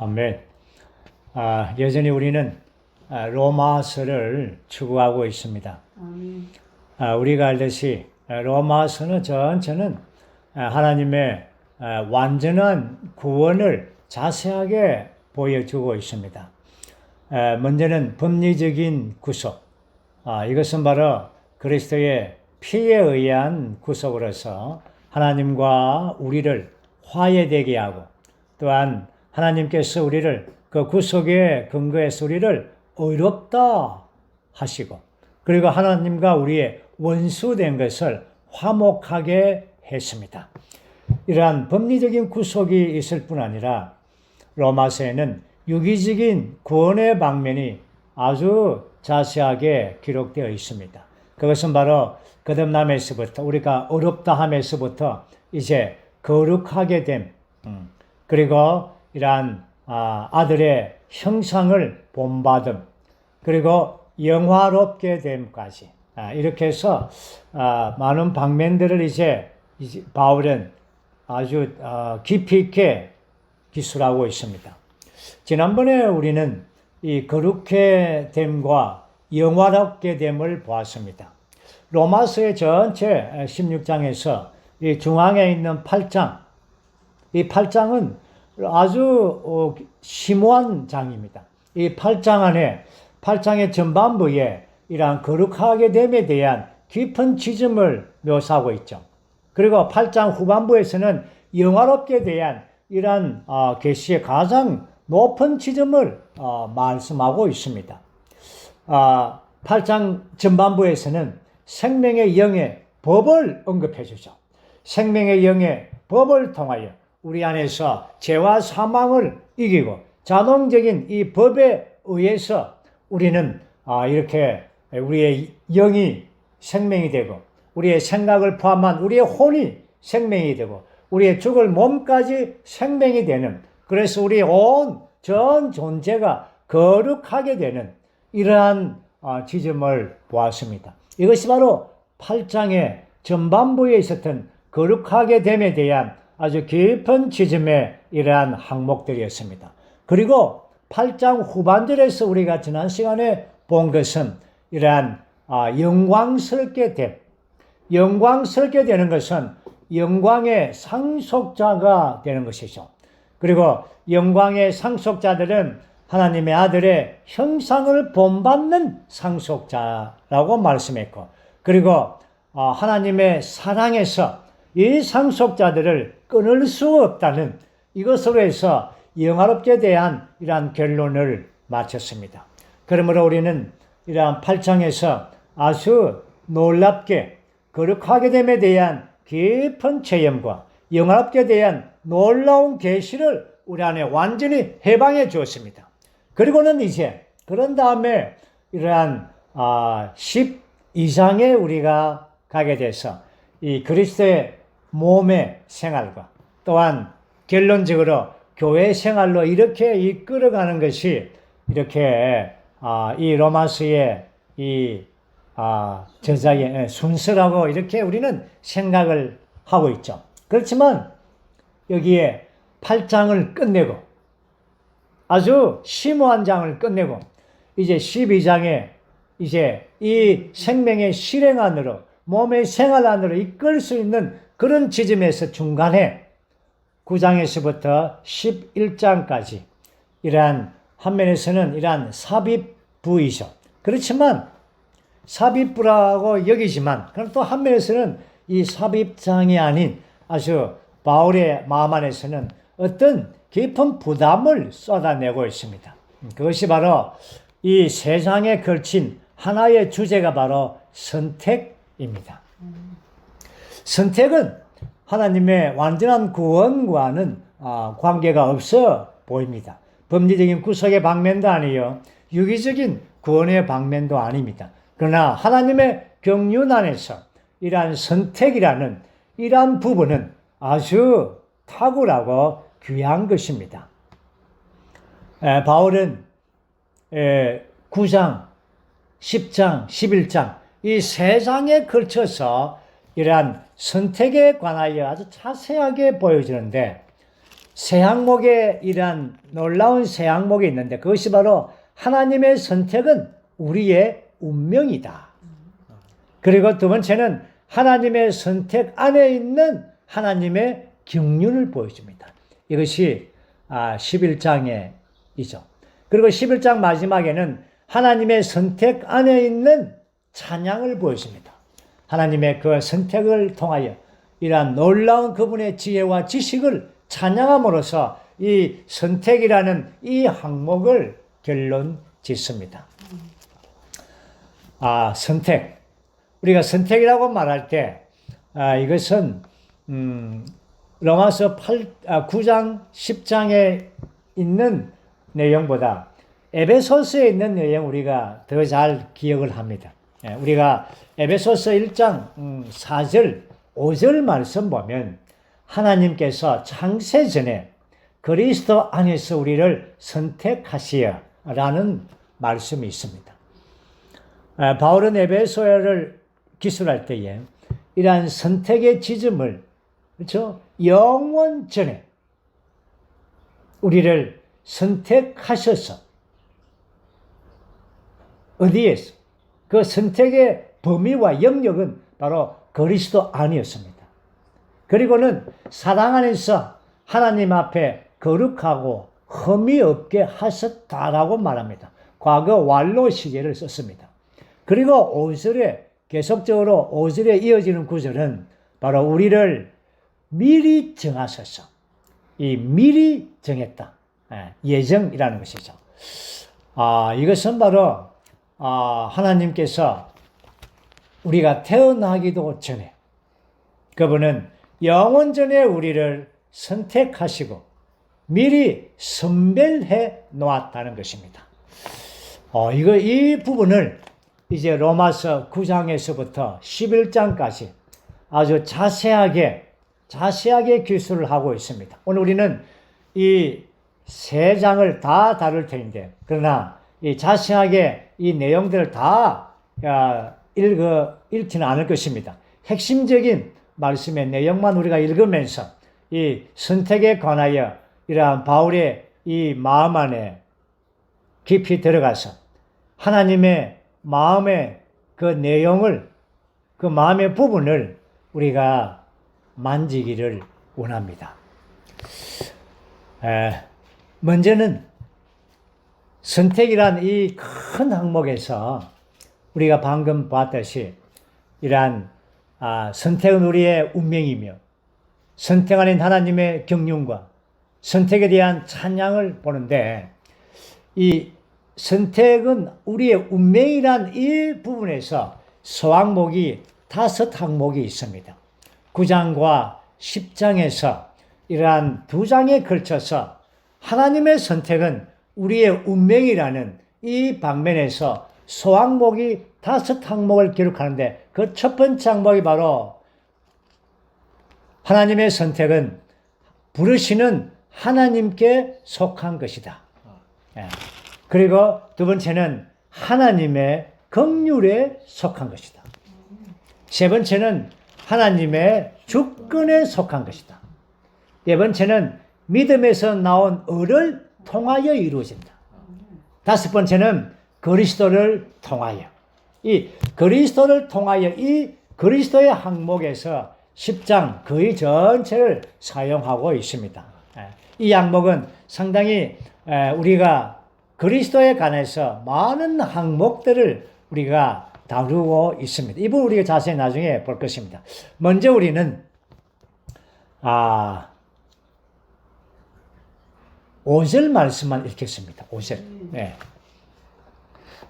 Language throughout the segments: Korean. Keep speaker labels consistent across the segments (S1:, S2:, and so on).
S1: 아멘. 여전히 우리는 로마서를 추구하고 있습니다. 우리가 알듯이 로마서는 전체는 하나님의 완전한 구원을 자세하게 보여주고 있습니다. 먼저는 법리적인 구속. 이것은 바로 그리스도의 피에 의한 구속으로서 하나님과 우리를 화해되게 하고, 또한 하나님께서 우리를 그 구속의 근거에서 우리를 의롭다 하시고, 그리고 하나님과 우리의 원수된 것을 화목하게 했습니다. 이러한 법리적인 구속이 있을 뿐 아니라 로마서에는 유기적인 구원의 방면이 아주 자세하게 기록되어 있습니다. 그것은 바로 거듭남에서부터, 우리가 의롭다 함에서부터 이제 거룩하게 됨, 그리고 이러한 아들의 형상을 본받음, 그리고 영화롭게 됨까지, 이렇게 해서 많은 방면들을 이제 바울은 아주 깊이 있게 기술하고 있습니다. 지난번에 우리는 이 거룩해 됨과 영화롭게 됨을 보았습니다. 로마서의 전체 16장에서 이 중앙에 있는 8장, 이 8장은 아주 심오한 장입니다. 이 8장 안에, 8장의 전반부에 이러한 거룩하게 됨에 대한 깊은 지점을 묘사하고 있죠. 그리고 8장 후반부에서는 영화롭게 대한 이러한 계시의 가장 높은 지점을 말씀하고 있습니다. 8장 전반부에서는 생명의 영의 법을 언급해 주죠. 생명의 영의 법을 통하여 우리 안에서 죄와 사망을 이기고 자동적인 이 법에 의해서 우리는 이렇게 우리의 영이 생명이 되고, 우리의 생각을 포함한 우리의 혼이 생명이 되고, 우리의 죽을 몸까지 생명이 되는, 그래서 우리의 온 전 존재가 거룩하게 되는 이러한 지점을 보았습니다. 이것이 바로 8장의 전반부에 있었던 거룩하게 됨에 대한 아주 깊은 지점의 이러한 항목들이었습니다. 그리고 8장 후반절에서 우리가 지난 시간에 본 것은 이러한 영광스럽게 됨, 영광스럽게 되는 것은 영광의 상속자가 되는 것이죠. 그리고 영광의 상속자들은 하나님의 아들의 형상을 본받는 상속자라고 말씀했고, 그리고 하나님의 사랑에서 이 상속자들을 끊을 수 없다는 이것으로 해서 영화롭게 대한 이러한 결론을 마쳤습니다. 그러므로 우리는 이러한 8장에서 아주 놀랍게 거룩하게 됨에 대한 깊은 체험과 영화롭게 대한 놀라운 계시를 우리 안에 완전히 해방해 주었습니다. 그리고는 이제 그런 다음에 이러한 12장에 우리가 가게 돼서 이 그리스도의 몸의 생활과 또한 결론적으로 교회 생활로 이렇게 이끌어가는 것이 이렇게 이 로마서의 이 저자의 순서라고 이렇게 우리는 생각을 하고 있죠. 그렇지만 여기에 8장을 끝내고 아주 심오한 장을 끝내고 이제 12장에 이제 이 생명의 실행 안으로, 몸의 생활 안으로 이끌 수 있는 그런 지점에서 중간에 9장에서부터 11장까지 이러한 한 면에서는 이러한 삽입부이죠. 그렇지만 삽입부라고 여기지만 그럼 또 한 면에서는 이 삽입장이 아닌 아주 바울의 마음 안에서는 어떤 깊은 부담을 쏟아내고 있습니다. 그것이 바로 이 세 장에 걸친 하나의 주제가 바로 선택입니다. 선택은 하나님의 완전한 구원과는 관계가 없어 보입니다. 법리적인 구속의 방면도 아니요, 유기적인 구원의 방면도 아닙니다. 그러나 하나님의 경륜 안에서 이러한 선택이라는 이러한 부분은 아주 탁월하고 귀한 것입니다. 바울은 9장, 10장, 11장 이 세 장에 걸쳐서 이러한 선택에 관하여 아주 자세하게 보여주는데, 새 항목에 이러한 놀라운 새 항목이 있는데 그것이 바로 하나님의 선택은 우리의 운명이다. 그리고 두 번째는 하나님의 선택 안에 있는 하나님의 경륜을 보여줍니다. 이것이 11장이죠. 그리고 11장 마지막에는 하나님의 선택 안에 있는 찬양을 보여줍니다. 하나님의 그 선택을 통하여 이러한 놀라운 그분의 지혜와 지식을 찬양함으로써 이 선택이라는 이 항목을 결론 짓습니다. 선택. 우리가 선택이라고 말할 때 이것은 로마서 9장 10장에 있는 내용보다 에베소서에 있는 내용 우리가 더 잘 기억을 합니다. 우리가 에베소서 1장 4절 5절 말씀 보면 하나님께서 창세 전에 그리스도 안에서 우리를 선택하시어라는 말씀이 있습니다. 바울은 에베소를 기술할 때에 이러한 선택의 지점을 그렇죠? 영원 전에 우리를 선택하셔서 어디에서 그 선택의 범위와 영역은 바로 그리스도 안이었습니다. 그리고는 사랑 안에서 하나님 앞에 거룩하고 흠이 없게 하셨다라고 말합니다. 과거 완료 시제를 썼습니다. 그리고 5절에 계속적으로 5절에 이어지는 구절은 바로 우리를 미리 정하셔서 이 미리 정했다. 예정이라는 것이죠. 이것은 바로 하나님께서 우리가 태어나기도 전에 그분은 영원 전에 우리를 선택하시고 미리 선별해 놓았다는 것입니다. 이 부분을 이제 로마서 9장에서부터 11장까지 아주 자세하게 기술을 하고 있습니다. 오늘 우리는 이 세 장을 다 다룰 텐데, 그러나 이 자세하게 이 내용들을 다 읽지는 않을 것입니다. 핵심적인 말씀의 내용만 우리가 읽으면서 이 선택에 관하여 이러한 바울의 이 마음 안에 깊이 들어가서 하나님의 마음의 그 내용을, 그 마음의 부분을 우리가 만지기를 원합니다. 먼저는 선택이란 이 큰 항목에서 우리가 방금 봤듯이 이러한 선택은 우리의 운명이며 선택 안인 하나님의 경륜과 선택에 대한 찬양을 보는데 이 선택은 우리의 운명이란 이 부분에서 소항목이 5항목이 있습니다. 9장과 10장에서 이러한 2장에 걸쳐서 하나님의 선택은 우리의 운명이라는 이 방면에서 소항목이 5항목을 기록하는데 그 첫 번째 항목이 바로 하나님의 선택은 부르시는 하나님께 속한 것이다. 그리고 두 번째는 하나님의 긍휼에 속한 것이다. 세 번째는 하나님의 주권에 속한 것이다. 네 번째는 믿음에서 나온 의를 통하여 이루어진다. 다섯 번째는 그리스도를 통하여. 이 그리스도를 통하여 이 그리스도의 항목에서 10장 거의 전체를 사용하고 있습니다. 이 항목은 상당히 우리가 그리스도에 관해서 많은 항목들을 우리가 다루고 있습니다. 이 부분 우리가 자세히 나중에 볼 것입니다. 먼저 우리는 5절 말씀만 읽겠습니다. 5절. 네.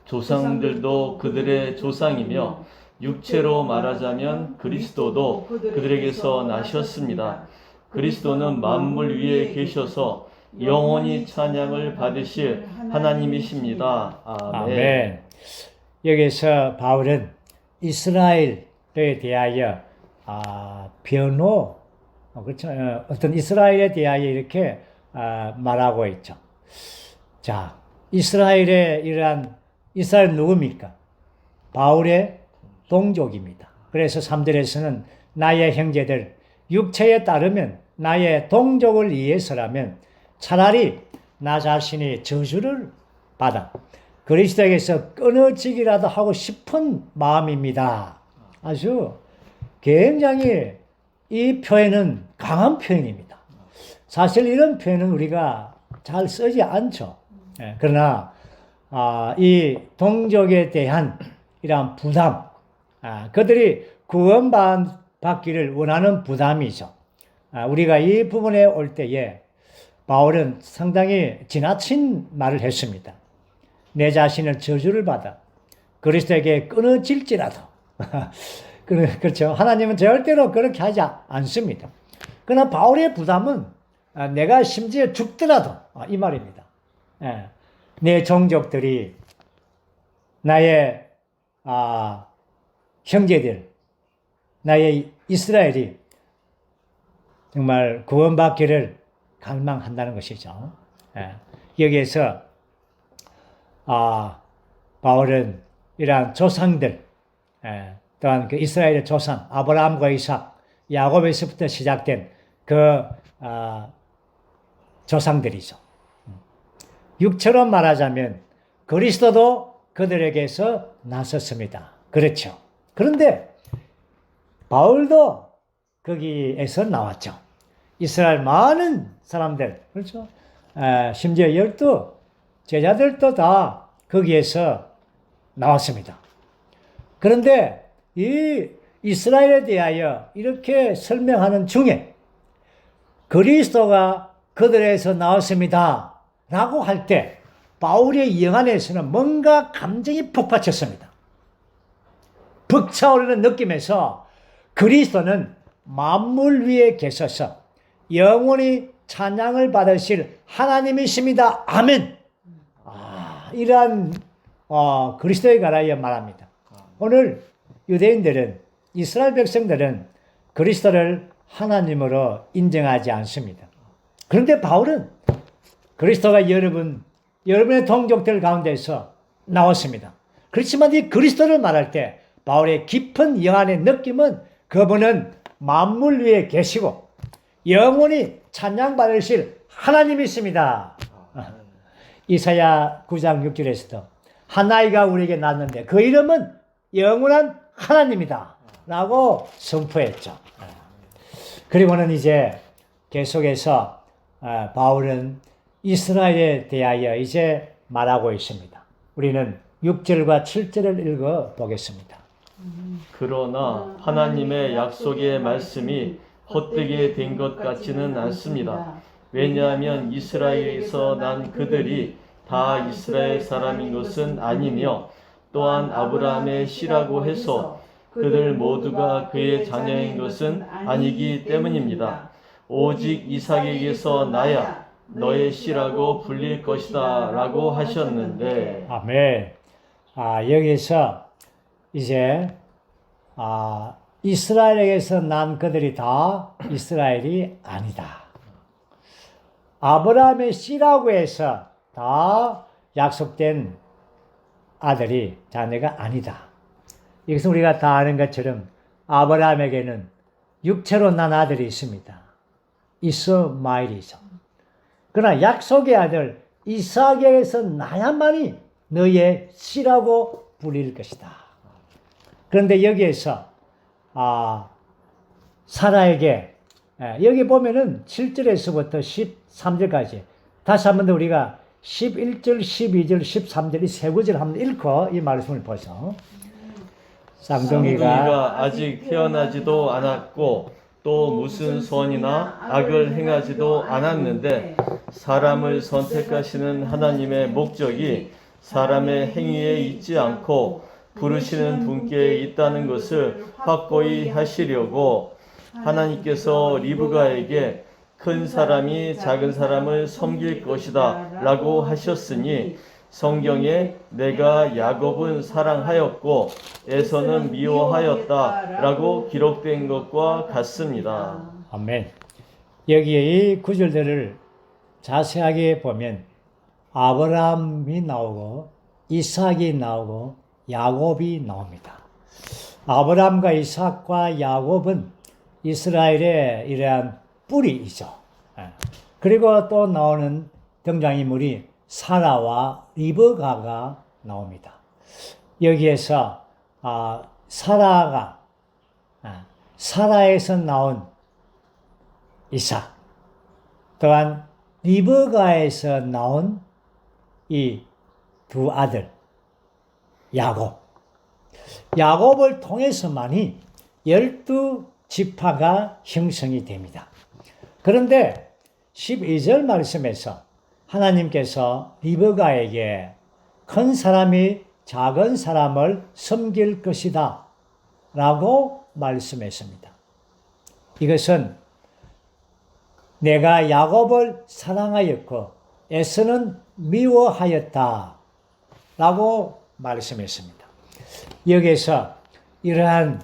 S2: 조상들도 그들의 조상이며 육체로 말하자면 그리스도도 그들에게서 나셨습니다. 그리스도는 만물 위에 계셔서 영원히 찬양을 받으실 하나님이십니다. 아멘.
S1: 여기서 바울은 이스라엘에 대하여 변호, 그렇죠? 어떤 이스라엘에 대하여 이렇게 말하고 있죠. 자, 이스라엘의 이스라엘 누굽니까? 바울의 동족입니다. 그래서 3절에서는 나의 형제들, 육체에 따르면 나의 동족을 위해서라면 차라리 나 자신이 저주를 받아 그리스도에게서 끊어지기라도 하고 싶은 마음입니다. 아주 굉장히 이 표현은 강한 표현입니다. 사실 이런 표현은 우리가 잘 쓰지 않죠. 그러나 이 동족에 대한 이러한 부담, 그들이 구원받기를 원하는 부담이죠. 우리가 이 부분에 올 때에 바울은 상당히 지나친 말을 했습니다. 내 자신을 저주를 받아 그리스도에게 끊어질지라도 그렇죠. 하나님은 절대로 그렇게 하지 않습니다. 그러나 바울의 부담은 내가 심지어 죽더라도 이 말입니다. 내 종족들이 나의 형제들, 나의 이스라엘이 정말 구원받기를 갈망한다는 것이죠. 여기에서 바울은 이러한 조상들, 또한 그 이스라엘의 조상 아브라함과 이삭, 야곱에서부터 시작된 그 조상들이죠. 육처럼 말하자면 그리스도도 그들에게서 나섰습니다. 그렇죠. 그런데 바울도 거기에서 나왔죠. 이스라엘 많은 사람들, 그렇죠. 심지어 12 제자들도 다 거기에서 나왔습니다. 그런데 이 이스라엘에 대하여 이렇게 설명하는 중에 그리스도가 그들에서 나왔습니다 라고 할 때 바울의 영 안에서는 뭔가 감정이 폭받쳤습니다. 벅차오르는 느낌에서 그리스도는 만물 위에 계셔서 영원히 찬양을 받으실 하나님이십니다. 아멘. 이러한 그리스도에 관하여 말합니다. 오늘 유대인들은, 이스라엘 백성들은 그리스도를 하나님으로 인정하지 않습니다. 그런데 바울은 그리스도가 여러분의 동족들 가운데서 나왔습니다. 그렇지만 이 그리스도를 말할 때 바울의 깊은 영안의 느낌은 그분은 만물 위에 계시고 영원히 찬양받으실 하나님이십니다. 이사야 9장 6절에서도 한 아이가 우리에게 낳았는데 그 이름은 영원한 하나님이다 라고 선포했죠. 그리고는 이제 계속해서 바울은 이스라엘에 대하여 이제 말하고 있습니다. 우리는 6절과 7절을 읽어 보겠습니다.
S2: 그러나 하나님의 약속의 말씀이 헛되게 된 것 같지는 않습니다. 왜냐하면 이스라엘에서 난 그들이 다 이스라엘 사람인 것은 아니며 또한 아브라함의 씨라고 해서 그들 모두가 그의 자녀인 것은 아니기 때문입니다. 오직 이삭에게서 나야 너의 씨라고 불릴 것이다 라고 하셨는데.
S1: 아멘. 여기서 이제 이스라엘에게서 난 그들이 다 이스라엘이 아니다. 아브라함의 씨라고 해서 다 약속된 아들이 자녀가 아니다. 이것은 우리가 다 아는 것처럼 아브라함에게는 육체로 난 아들이 있습니다. 이스마엘이죠. 그러나 약속의 아들 이삭에게서 나야만이 너의 씨라고 불릴 것이다. 그런데 여기에서 사라에게 여기 보면은 7절에서부터 13절까지 다시 한 번 더 우리가 11절, 12절, 13절 이 세 구절 한번 읽고 이 말씀을 보죠. 쌍둥이가
S2: 아직 태어나지도 않았고 또 무슨 선이나 악을 행하지도 않았는데 사람을 선택하시는 하나님의 목적이 사람의 행위에 있지 않고 부르시는 분께 있다는 것을 확고히 하시려고 하나님께서 리브가에게 큰 사람이 작은 사람을 섬길 것이다 라고 하셨으니 성경에 내가 야곱은 사랑하였고 에서는 미워하였다 라고 기록된 것과 같습니다.
S1: 아멘. 여기에 이 구절들을 자세하게 보면 아브라함이 나오고 이삭이 나오고 야곱이 나옵니다. 아브라함과 이삭과 야곱은 이스라엘의 이러한 뿌리이죠. 예. 그리고 또 나오는 등장인물이 사라와 리브가가 나옵니다. 여기에서 사라가 사라에서 나온 이삭, 또한 리브가에서 나온 이 두 아들 야곱을 통해서만이 12지파가 형성이 됩니다. 그런데 12절 말씀에서 하나님께서 리브가에게 큰 사람이 작은 사람을 섬길 것이다 라고 말씀했습니다. 이것은 내가 야곱을 사랑하였고 에서는 미워하였다 라고 말씀했습니다. 여기서 이러한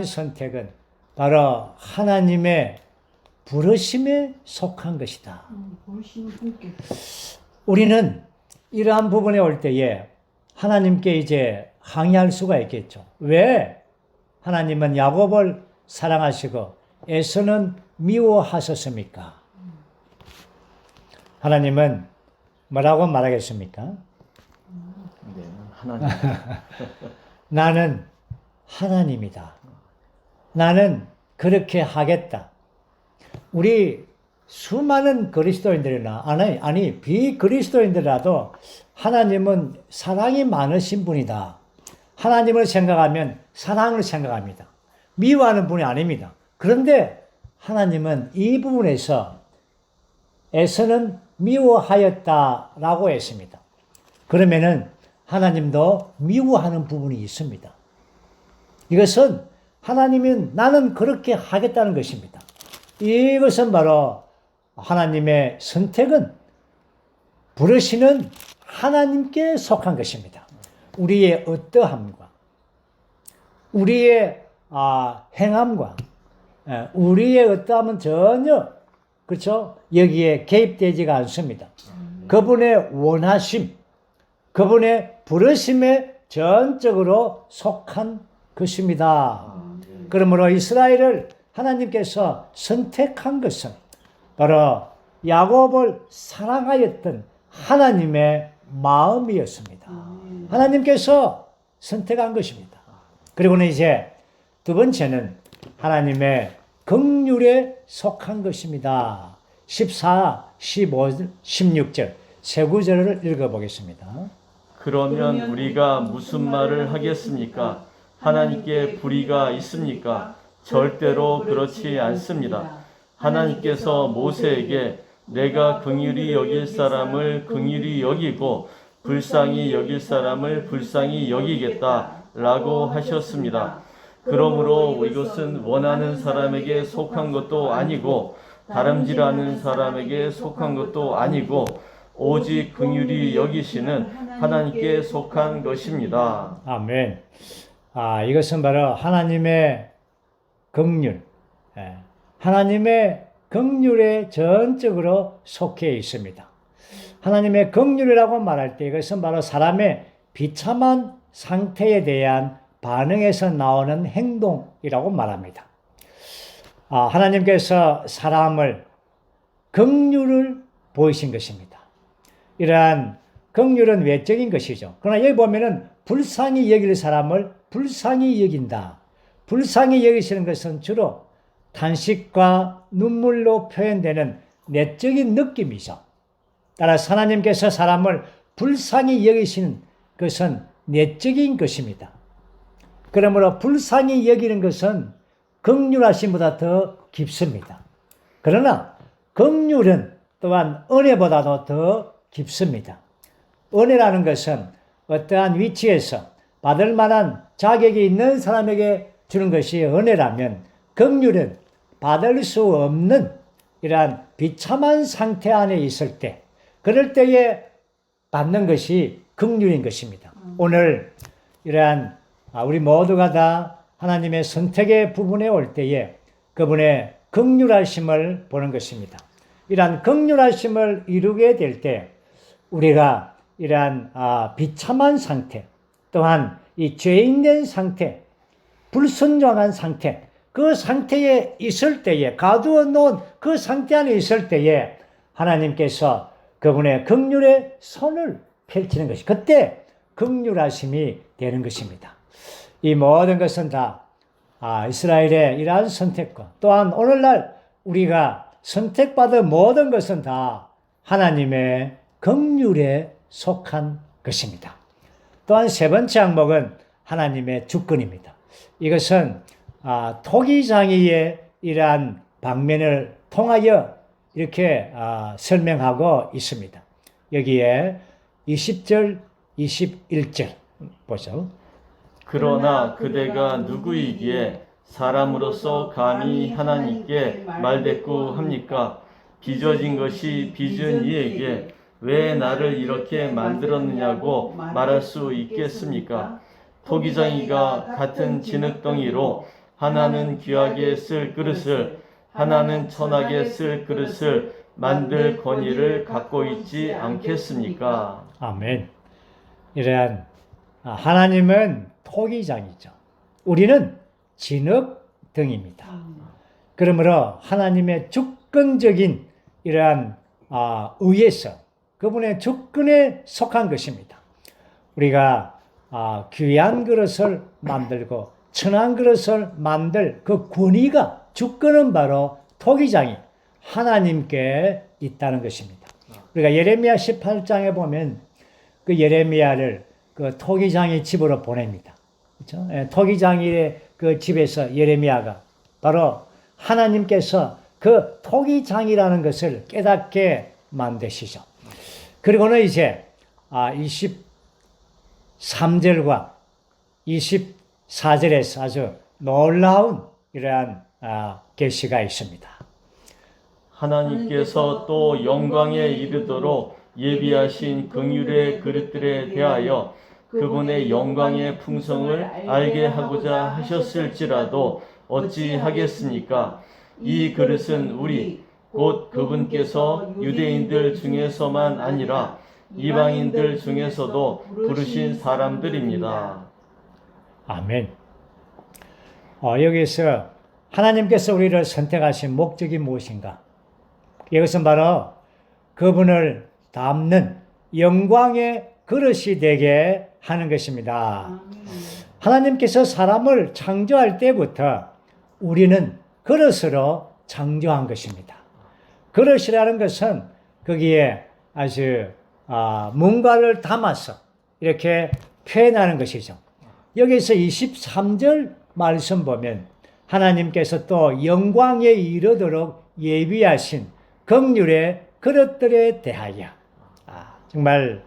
S1: 선택은 바로 하나님의 부르심에 속한 것이다. 우리는 이러한 부분에 올 때에 하나님께 이제 항의할 수가 있겠죠. 왜 하나님은 야곱을 사랑하시고 에서는 미워하셨습니까? 하나님은 뭐라고 말하겠습니까?
S2: 네, 하나님.
S1: 나는 하나님이다. 나는 그렇게 하겠다. 우리 수많은 그리스도인들이나 아니 비그리스도인들이라도 하나님은 사랑이 많으신 분이다. 하나님을 생각하면 사랑을 생각합니다. 미워하는 분이 아닙니다. 그런데 하나님은 이 부분에서 에서는 미워하였다라고 했습니다. 그러면은 하나님도 미워하는 부분이 있습니다. 이것은 하나님은 나는 그렇게 하겠다는 것입니다. 이것은 바로 하나님의 선택은 부르시는 하나님께 속한 것입니다. 우리의 어떠함과 우리의 행함과 우리의 어떠함은 전혀 그렇죠? 여기에 개입되지가 않습니다. 그분의 원하심, 그분의 부르심에 전적으로 속한 것입니다. 그러므로 이스라엘을 하나님께서 선택한 것은 바로 야곱을 사랑하였던 하나님의 마음이었습니다. 하나님께서 선택한 것입니다. 그리고는 이제 두 번째는 하나님의 긍휼에 속한 것입니다. 14, 15, 16절 세 구절을 읽어보겠습니다.
S2: 그러면 우리가 무슨 말을 하겠습니까? 하나님께 불의가 있습니까? 절대로 그렇지 않습니다. 하나님께서 모세에게 내가 긍휼히 여길 사람을 긍휼히 여기고 불쌍히 여길 사람을 불쌍히 여기겠다라고 하셨습니다. 그러므로 이것은 원하는 사람에게 속한 것도 아니고 다름질하는 사람에게 속한 것도 아니고 오직 긍휼히 여기시는 하나님께 속한 것입니다.
S1: 아멘. 이것은 바로 하나님의 긍휼, 하나님의 긍휼에 전적으로 속해 있습니다. 하나님의 긍휼이라고 말할 때 이것은 바로 사람의 비참한 상태에 대한 반응에서 나오는 행동이라고 말합니다. 하나님께서 사람을 긍휼을 보이신 것입니다. 이러한 긍휼은 외적인 것이죠. 그러나 여기 보면은 불쌍히 여길 사람을 불쌍히 여긴다. 불쌍히 여기시는 것은 주로 탄식과 눈물로 표현되는 내적인 느낌이죠. 따라서 하나님께서 사람을 불쌍히 여기시는 것은 내적인 것입니다. 그러므로 불쌍히 여기는 것은 긍휼하심보다 더 깊습니다. 그러나 긍휼은 또한 은혜보다도 더 깊습니다. 은혜라는 것은 어떠한 위치에서 받을 만한 자격이 있는 사람에게 주는 것이 은혜라면 긍휼은 받을 수 없는 이러한 비참한 상태 안에 있을 때 그럴 때에 받는 것이 긍휼인 것입니다. 오늘 이러한 우리 모두가 다 하나님의 선택의 부분에 올 때에 그분의 긍휼하심을 보는 것입니다. 이러한 긍휼하심을 이루게 될 때 우리가 이러한 비참한 상태 또한 이 죄인된 상태, 불순종한 상태 그 상태에 있을 때에, 가두어 놓은 그 상태 안에 있을 때에 하나님께서 그분의 긍휼의 손을 펼치는 것이, 그때 긍휼하심이 되는 것입니다. 이 모든 것은 다 이스라엘의 이러한 선택과, 또한 오늘날 우리가 선택받은 모든 것은 다 하나님의 긍휼에 속한 것입니다. 또한 세 번째 항목은 하나님의 주권입니다. 이것은 토기장이의 이러한 방면을 통하여 이렇게 설명하고 있습니다. 여기에 20절, 21절 보죠.
S2: 그러나 그대가 누구이기에 사람으로서 감히 하나님께 말대꾸합니까? 빚어진 것이 빚은 이에게 왜 나를 이렇게 만들었느냐고 말할 수 있겠습니까? 토기장이가 같은 진흙덩이로 하나는 귀하게 쓸 그릇을, 하나는 천하게 쓸 그릇을 만들 권위를 갖고 있지 않겠습니까?
S1: 아멘. 이러한 하나님은 토기장이죠. 우리는 진흙덩이입니다. 그러므로 하나님의 주권적인 이러한 의에서 그분의 주권에 속한 것입니다. 우리가 귀한 그릇을 만들고 천한 그릇을 만들 그 권위가, 주권은 바로 토기장이 하나님께 있다는 것입니다. 우리가 예레미야 18장에 보면 그 예레미야를 그 토기장이 집으로 보냅니다. 그렇죠? 토기장의 그 집에서 예레미야가 바로 하나님께서 그 토기장이라는 것을 깨닫게 만드시죠. 그리고는 이제 23절과 24절에서 아주 놀라운 이러한 계시가 있습니다.
S2: 하나님께서 또 영광에 이르도록 예비하신 긍휼의 그릇들에 대하여 그분의 영광의 풍성을 알게 하고자 하셨을지라도 어찌 하겠습니까? 이 그릇은 우리 곧 그분께서 유대인들 중에서만 아니라 이방인들 중에서도 부르신 사람들입니다.
S1: 아멘. 여기서 하나님께서 우리를 선택하신 목적이 무엇인가? 이것은 바로 그분을 담는 영광의 그릇이 되게 하는 것입니다. 하나님께서 사람을 창조할 때부터 우리는 그릇으로 창조한 것입니다. 그릇이라는 것은 거기에 아주 뭔가를 담아서 이렇게 표현하는 것이죠. 여기서 23절 말씀 보면 하나님께서 또 영광에 이르도록 예비하신 긍휼의 그릇들에 대하여, 정말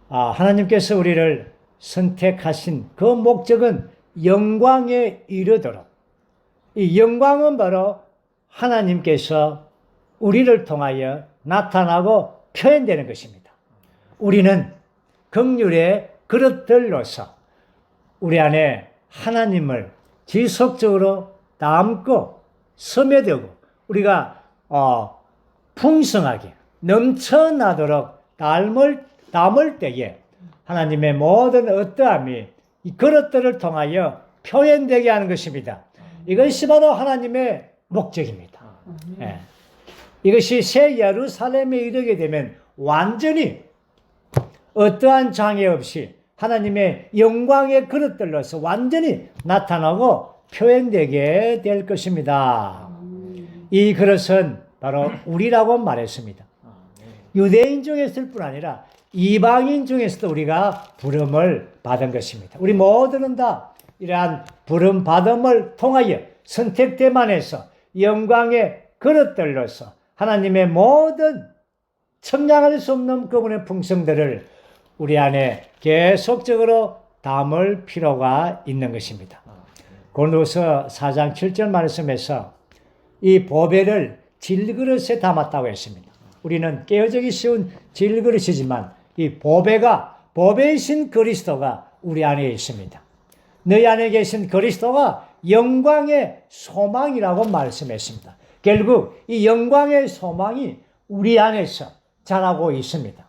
S1: 하나님께서 우리를 선택하신 그 목적은 영광에 이르도록, 이 영광은 바로 하나님께서 우리를 통하여 나타나고 표현되는 것입니다. 우리는 긍휼의 그릇들로서 우리 안에 하나님을 지속적으로 담고 스며들고 우리가 풍성하게 넘쳐나도록 담을 때에 하나님의 모든 어떠함이 이 그릇들을 통하여 표현되게 하는 것입니다. 이것이 바로 하나님의 목적입니다. 예. 이것이 새 예루살렘에 이르게 되면 완전히 어떠한 장애 없이 하나님의 영광의 그릇들로서 완전히 나타나고 표현되게 될 것입니다. 이 그릇은 바로 우리라고 말했습니다. 유대인 중에서일 뿐 아니라 이방인 중에서도 우리가 부름을 받은 것입니다. 우리 모두는 다 이러한 부름 받음을 통하여 선택됨 안에서 영광의 그릇들로서 하나님의 모든 청량할 수 없는 그분의 풍성들을 우리 안에 계속적으로 담을 필요가 있는 것입니다. 고린도서 4장 7절 말씀에서 이 보배를 질그릇에 담았다고 했습니다. 우리는 깨어지기 쉬운 질그릇이지만 이 보배이신 그리스도가 우리 안에 있습니다. 너희 안에 계신 그리스도가 영광의 소망이라고 말씀했습니다. 결국 이 영광의 소망이 우리 안에서 자라고 있습니다.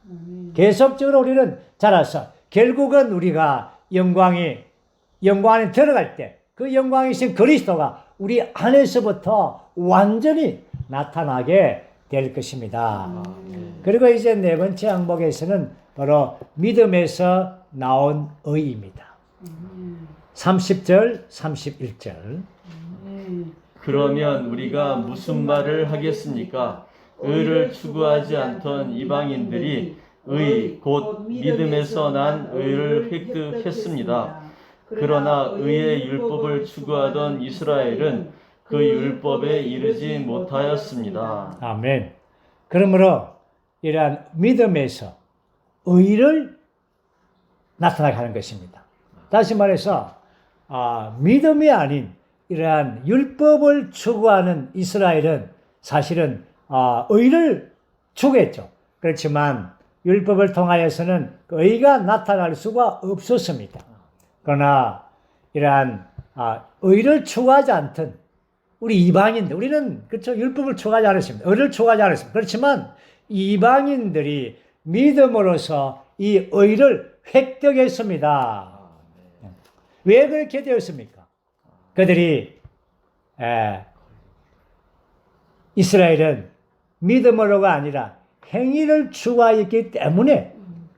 S1: 계속적으로 우리는 자라서 결국은 우리가 영광 안에 들어갈 때 그 영광이신 그리스도가 우리 안에서부터 완전히 나타나게 될 것입니다. 그리고 이제 네 번째 항목에서는 바로 믿음에서 나온 의입니다. 30절, 31절.
S2: 그러면 우리가 무슨 말을 하겠습니까? 의를 추구하지 않던 이방인들이 의, 곧 믿음에서 난 의를 획득했습니다. 그러나 의의 율법을 추구하던 이스라엘은 그 율법에 이르지 못하였습니다.
S1: 아멘. 그러므로 이러한 믿음에서 의를 나타나게 하는 것입니다. 다시 말해서 믿음이 아닌 이러한 율법을 추구하는 이스라엘은 사실은 의를 추구했죠. 그렇지만 율법을 통하여서는 그 의가 나타날 수가 없었습니다. 그러나 이러한 의를 추구하지 않던 우리 이방인들, 우리는 그렇죠, 율법을 추구하지 않았습니다. 의를 추구하지 않았습니다. 그렇지만 이방인들이 믿음으로써 이 의를 획득했습니다. 왜 그렇게 되었습니까? 그들이 이스라엘은 믿음으로가 아니라 행위를 추구하였기 때문에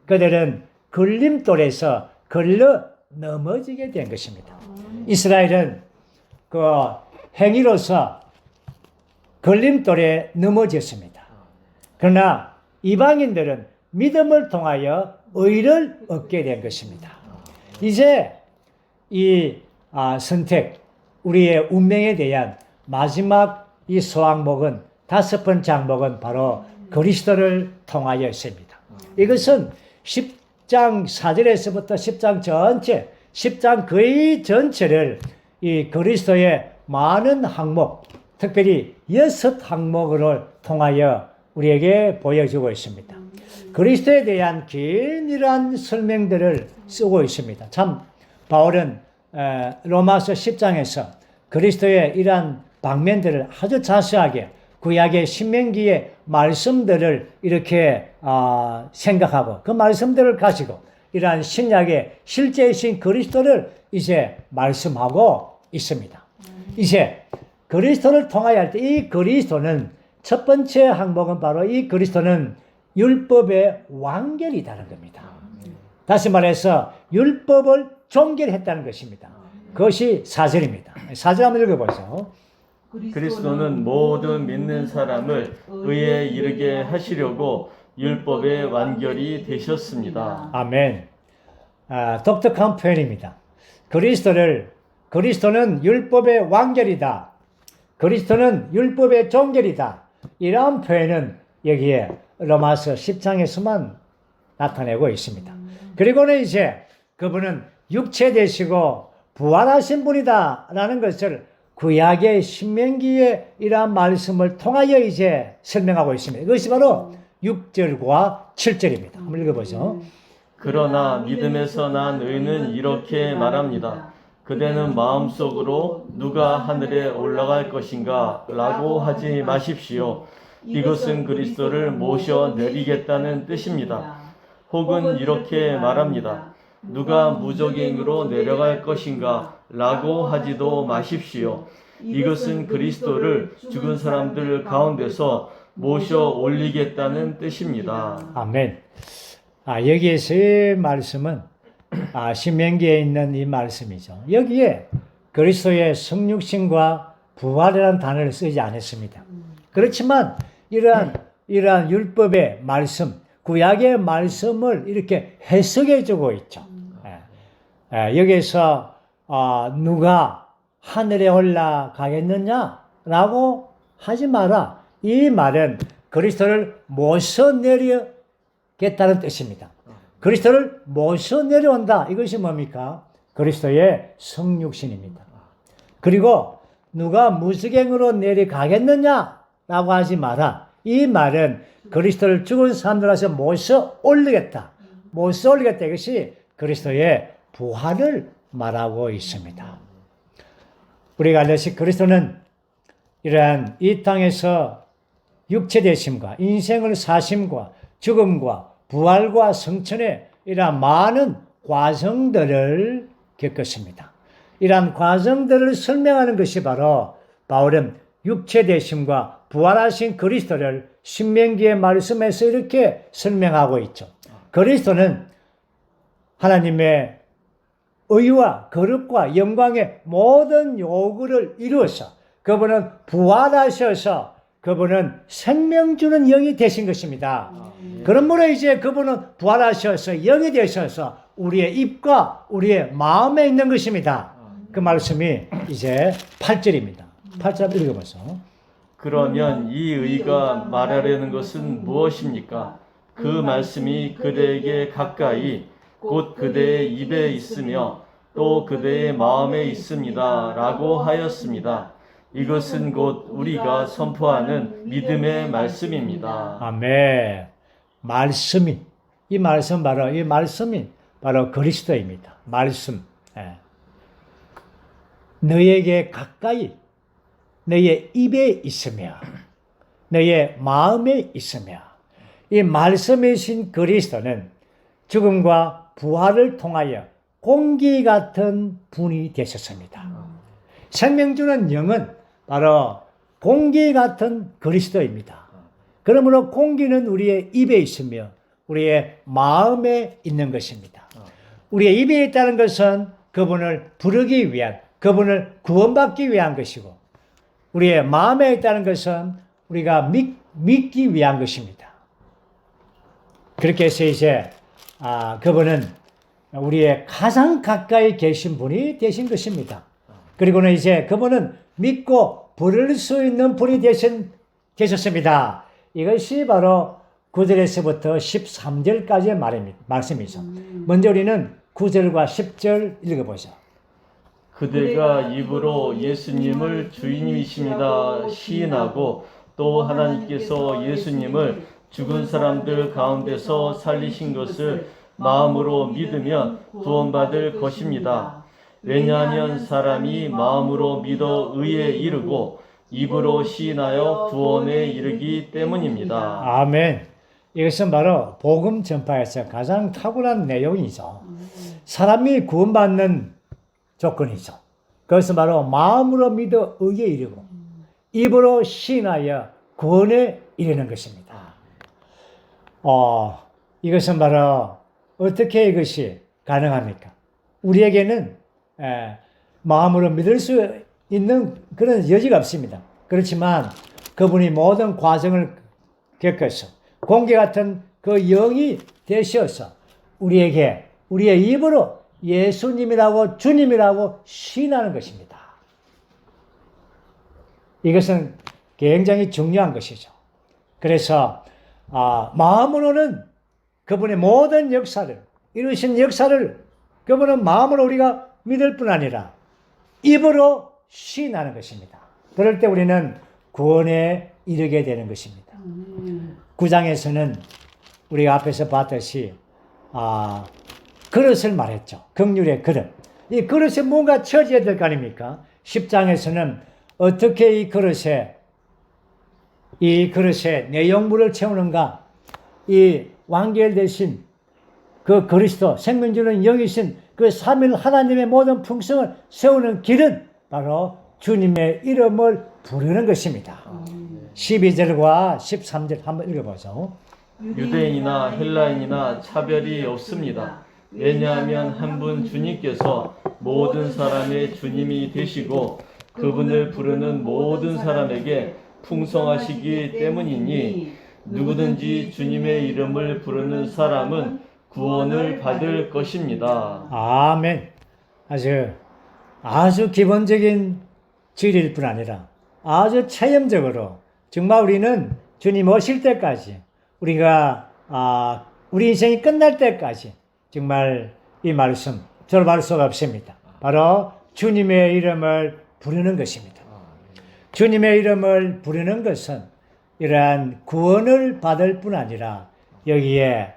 S1: 그들은 걸림돌에서 걸러 넘어지게 된 것입니다. 이스라엘은 그 행위로서 걸림돌에 넘어졌습니다. 그러나 이방인들은 믿음을 통하여 의를 얻게 된 것입니다. 이제 이 선택, 우리의 운명에 대한 마지막 이 소항목은 다섯 번째 항목은 바로 그리스도를 통하여 있습니다. 이것은 10장 4절에서부터 10장 전체, 10장 거의 전체를 이 그리스도의 많은 항목, 특별히 6항목으로 통하여 우리에게 보여주고 있습니다. 그리스도에 대한 긴이러한 설명들을 쓰고 있습니다. 참 바울은 로마서 10장에서 그리스도의 이러한 방면들을 아주 자세하게 구약의 신명기의 말씀들을 이렇게 생각하고 그 말씀들을 가지고 이러한 신약의 실제이신 그리스도를 이제 말씀하고 있습니다. 이제 그리스도를 통하여 할 때 이 그리스도는 첫 번째 항목은 바로 이 그리스도는 율법의 완결이라는 겁니다. 다시 말해서 율법을 종결했다는 것입니다. 그것이 4절입니다. 4절 한번 읽어보세요.
S2: 그리스도는 모든 믿는 사람을 의에 이르게 하시려고 율법의 완결이 되셨습니다.
S1: 아멘. 독특한 표현입니다. 그리스도는 율법의 완결이다. 그리스도는 율법의 종결이다. 이러한 표현은 여기에 로마서 10장에서만 나타내고 있습니다. 그리고는 이제 그분은 육체 되시고 부활하신 분이다 라는 것을 구약의 신명기의 이러한 말씀을 통하여 이제 설명하고 있습니다. 이것이 바로 6절과 7절입니다. 한번 읽어보죠.
S2: 그러나 믿음에서 난 의는 이렇게 말합니다. 그대는 마음속으로 누가 하늘에 올라갈 것인가 라고 하지 마십시오. 이것은 그리스도를 모셔 내리겠다는 뜻입니다. 혹은 이렇게 말합니다. 누가 무적행으로 내려갈 것인가 라고 하지도 마십시오. 이것은 그리스도를 죽은 사람들 가운데서 모셔 올리겠다는 뜻입니다.
S1: 아멘. 여기에서의 말씀은 신명기에 있는 이 말씀이죠. 여기에 그리스도의 성육신과 부활이라는 단어를 쓰지 않았습니다. 그렇지만 이러한 율법의 말씀, 구약의 말씀을 이렇게 해석해 주고 있죠. 여기서 누가 하늘에 올라가겠느냐라고 하지 마라. 이 말은 그리스도를 모셔 내리겠다는 뜻입니다. 그리스도를 모셔 내려온다. 이것이 뭡니까? 그리스도의 성육신입니다. 그리고 누가 무적행으로 내려가겠느냐라고 하지 마라. 이 말은 그리스도를 죽은 사람들에서 모셔 올리겠다. 모셔 올리겠다. 이것이 그리스도의 부활을 말하고 있습니다. 우리가 알듯이 그리스도는 이러한 이 땅에서 육체되심과 인생을 사심과 죽음과 부활과 성천의 이러한 많은 과정들을 겪었습니다. 이러한 과정들을 설명하는 것이 바로 바울은 육체되심과 부활하신 그리스도를 신명기의 말씀에서 이렇게 설명하고 있죠. 그리스도는 하나님의 의와 거룩과 영광의 모든 요구를 이루어서 그분은 부활하셔서 그분은 생명 주는 영이 되신 것입니다. 그러므로 이제 그분은 부활하셔서 영이 되셔서 우리의 입과 우리의 마음에 있는 것입니다. 그 말씀이 이제 8절입니다. 8절 읽어보세요.
S2: 그러면 이 의가 말하려는 것은 무엇입니까? 그 말씀이 그대에게 가까이 곧 그대의 입에 있으며 또 그대의 마음에 있습니다. 라고 하였습니다. 이것은 곧 우리가 선포하는 믿음의 말씀입니다.
S1: 아멘. 이 말씀이 바로 그리스도입니다. 말씀. 예. 너에게 가까이 너의 입에 있으며 너의 마음에 있으며 이 말씀이신 그리스도는 죽음과 부활을 통하여 공기 같은 분이 되셨습니다. 생명 주는 영은 바로 공기 같은 그리스도입니다. 그러므로 공기는 우리의 입에 있으며 우리의 마음에 있는 것입니다. 우리의 입에 있다는 것은 그분을 부르기 위한, 그분을 구원받기 위한 것이고 우리의 마음에 있다는 것은 우리가 믿기 위한 것입니다. 그렇게 해서 이제 그분은 우리의 가장 가까이 계신 분이 되신 것입니다. 그리고는 이제 그분은 믿고 부를 수 있는 분이 되셨습니다. 이것이 바로 9절에서부터 13절까지의 말씀이죠. 먼저 우리는 9절과 10절 읽어보죠.
S2: 그대가 입으로 예수님을 주인이십니다 시인하고 또 하나님께서 예수님을 죽은 사람들 가운데서 살리신 것을 마음으로 믿으면 구원받을 것입니다. 왜냐하면 사람이 마음으로 믿어 의에 이르고 입으로 시인하여 구원에 이르기 때문입니다.
S1: 아멘. 이것은 바로 복음 전파에서 가장 탁월한 내용이죠. 사람이 구원받는 조건이죠. 그것은 바로 마음으로 믿어 의에 이르고 입으로 시인하여 구원에 이르는 것입니다. 이것은 바로 어떻게 이것이 가능합니까? 우리에게는 마음으로 믿을 수 있는 그런 여지가 없습니다. 그렇지만 그분이 모든 과정을 겪어서 공기 같은 그 영이 되셔서 우리에게 우리의 입으로 예수님이라고 주님이라고 시인하는 것입니다. 이것은 굉장히 중요한 것이죠. 그래서 마음으로는 그분의 모든 역사를 이루신 역사를 그분은 마음으로 우리가 믿을 뿐 아니라 입으로 시인하는 것입니다. 그럴 때 우리는 구원에 이르게 되는 것입니다. 9장에서는 우리가 앞에서 봤듯이 그릇을 말했죠. 긍휼의 그릇. 이 그릇에 뭔가 처지해야 될 거 아닙니까? 10장에서는 어떻게 이 그릇에 내용물을 채우는가? 이 완결되신 그 그리스도 생명 주는 영이신 그 삼일 하나님의 모든 풍성을 세우는 길은 바로 주님의 이름을 부르는 것입니다. 12절과 13절 한번 읽어보죠.
S2: 유대인이나 헬라인이나 차별이 없습니다. 왜냐하면 한 분 주님께서 모든 사람의 주님이 되시고 그분을 부르는 모든 사람에게 풍성하시기 때문이니 누구든지 주님의 이름을 부르는 사람은 구원을 받을 것입니다.
S1: 아멘. 아주 기본적인 진리일 뿐 아니라 아주 체험적으로 정말 우리는 주님 오실 때까지 우리가 우리 인생이 끝날 때까지 정말 이 말씀 졸업할 수가 없습니다. 바로 주님의 이름을 부르는 것입니다. 주님의 이름을 부르는 것은 이러한 구원을 받을 뿐 아니라 여기에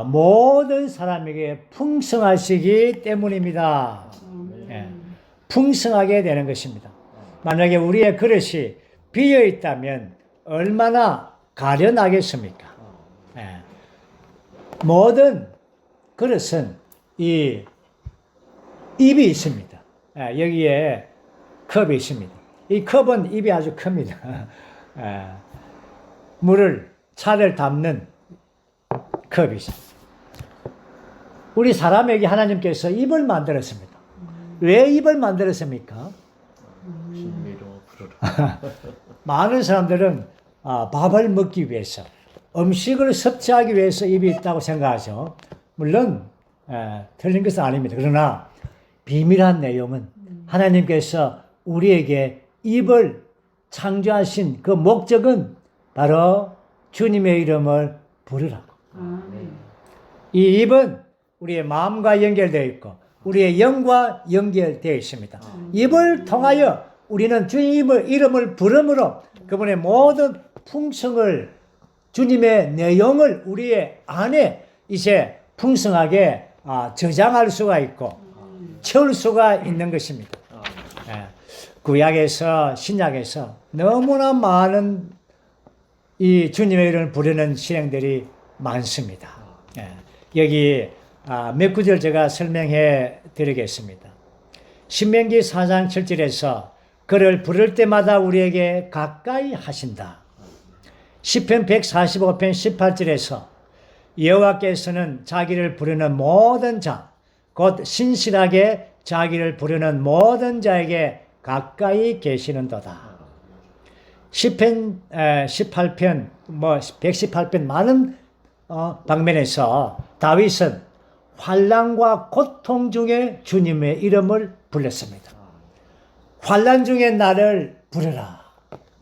S1: 모든 사람에게 풍성하시기 때문입니다. 예, 풍성하게 되는 것입니다. 만약에 우리의 그릇이 비어 있다면 얼마나 가련하겠습니까? 예, 모든 그릇은 이 입이 있습니다. 여기에 컵이 있습니다. 이 컵은 입이 아주 큽니다. 차를 담는 컵이죠. 우리 사람에게 하나님께서 입을 만들었습니다. 왜 입을 만들었습니까?
S2: 진미로 부르라.
S1: 많은 사람들은 밥을 먹기 위해서, 음식을 섭취하기 위해서 입이 있다고 생각하죠. 물론 틀린 것은 아닙니다. 그러나 비밀한 내용은 하나님께서 우리에게 입을 창조하신 그 목적은 바로 주님의 이름을 부르라고. 이 입은 우리의 마음과 연결되어 있고 우리의 영과 연결되어 있습니다. 입을 통하여 우리는 주님의 이름을 부름으로 그분의 모든 풍성을, 주님의 내용을 우리의 안에 이제 풍성하게 저장할 수가 있고 채울 수가 있는 것입니다. 구약에서 신약에서 너무나 많은 이 주님의 이름을 부르는 실행들이 많습니다. 여기 몇 구절 제가 설명해 드리겠습니다. 신명기 4장 7절에서 그를 부를 때마다 우리에게 가까이 하신다. 시편 145편 18절에서 여호와께서는 자기를 부르는 모든 자, 곧 신실하게 자기를 부르는 모든 자에게 가까이 계시는도다. 시편 18편, 118편 많은 방면에서 다윗은 환난과 고통 중에 주님의 이름을 불렀습니다. 환난 중에 나를 부르라.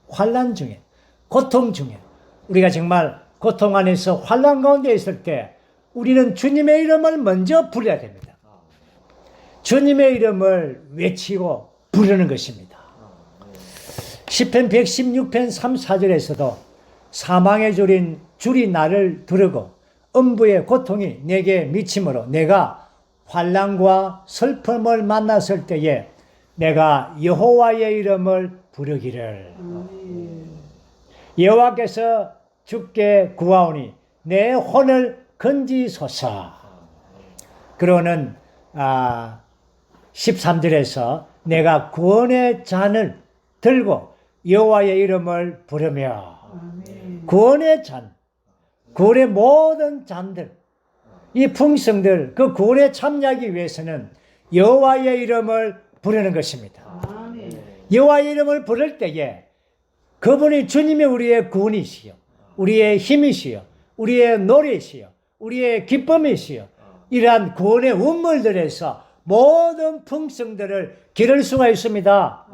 S1: 환난 중에, 고통 중에, 우리가 정말 고통 안에서 환난 가운데 있을 때 우리는 주님의 이름을 먼저 불러야 됩니다. 주님의 이름을 외치고 부르는 것입니다. 시편 116편 3, 4절에서도 사망의 줄이 나를 두르고 음부의 고통이 내게 미침으로 내가 환난과 슬픔을 만났을 때에 내가 여호와의 이름을 부르기를. 여호와께서 주께 구하오니 내 혼을 건지소서. 그러는 13절에서 내가 구원의 잔을 들고 여호와의 이름을 부르며. 구원의 잔, 구원의 모든 잔들, 이 풍성들, 그 구원에 참여하기 위해서는 여호와의 이름을 부르는 것입니다. 여호와의 이름을 부를 때에 그분이 주님이 우리의 구원이시요, 우리의 힘이시요, 우리의 노래시요, 우리의 기쁨이시요, 이러한 구원의 운물들에서 모든 풍성들을 기를 수가 있습니다.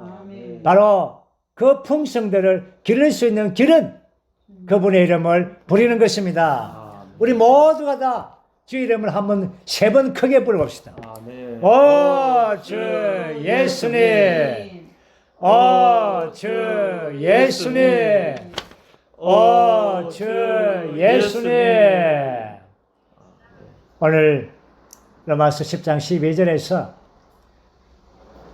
S1: 바로 그 풍성들을 기를 수 있는 길은 그분의 이름을 부르는 것입니다. 우리 모두가 다 주 이름을 한번 3번 크게 부르봅시다. 오, 주 예수님. 오, 주 예수님. 오, 주 예수님. 오늘 로마서 10장 12절에서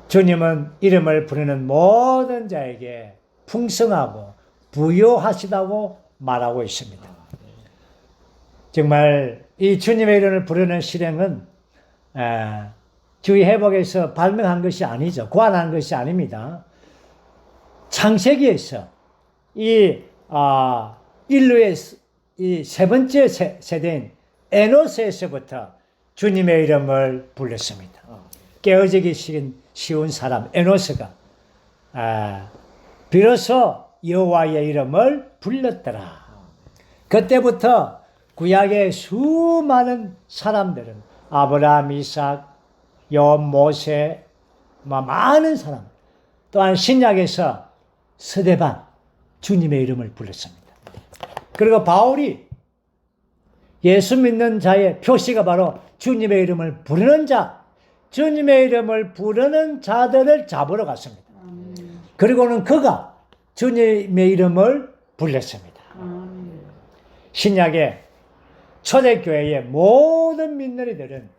S1: 주님은 이름을 부르는 모든 자에게 풍성하고 부요하시다고 말하고 있습니다. 정말 이 주님의 이름을 부르는 실행은 주의 회복에서 발명한 것이 아니죠. 고안한 것이 아닙니다. 창세기에서 이 인류의 이 3번째 세대인 에노스에서부터 주님의 이름을 불렀습니다. 깨어지기 쉬운 사람 에노스가 비로소 여호와의 이름을 불렀더라. 그때부터 구약의 수많은 사람들은 아브라함, 이삭, 욥, 모세, 많은 사람, 또한 신약에서 스데반 주님의 이름을 불렀습니다. 그리고 바울이 예수 믿는 자의 표시가 바로 주님의 이름을 부르는 자, 주님의 이름을 부르는 자들을 잡으러 갔습니다. 그리고는 그가 주님의 이름을 불렀습니다. 신약의 초대교회의 모든 믿는 이들은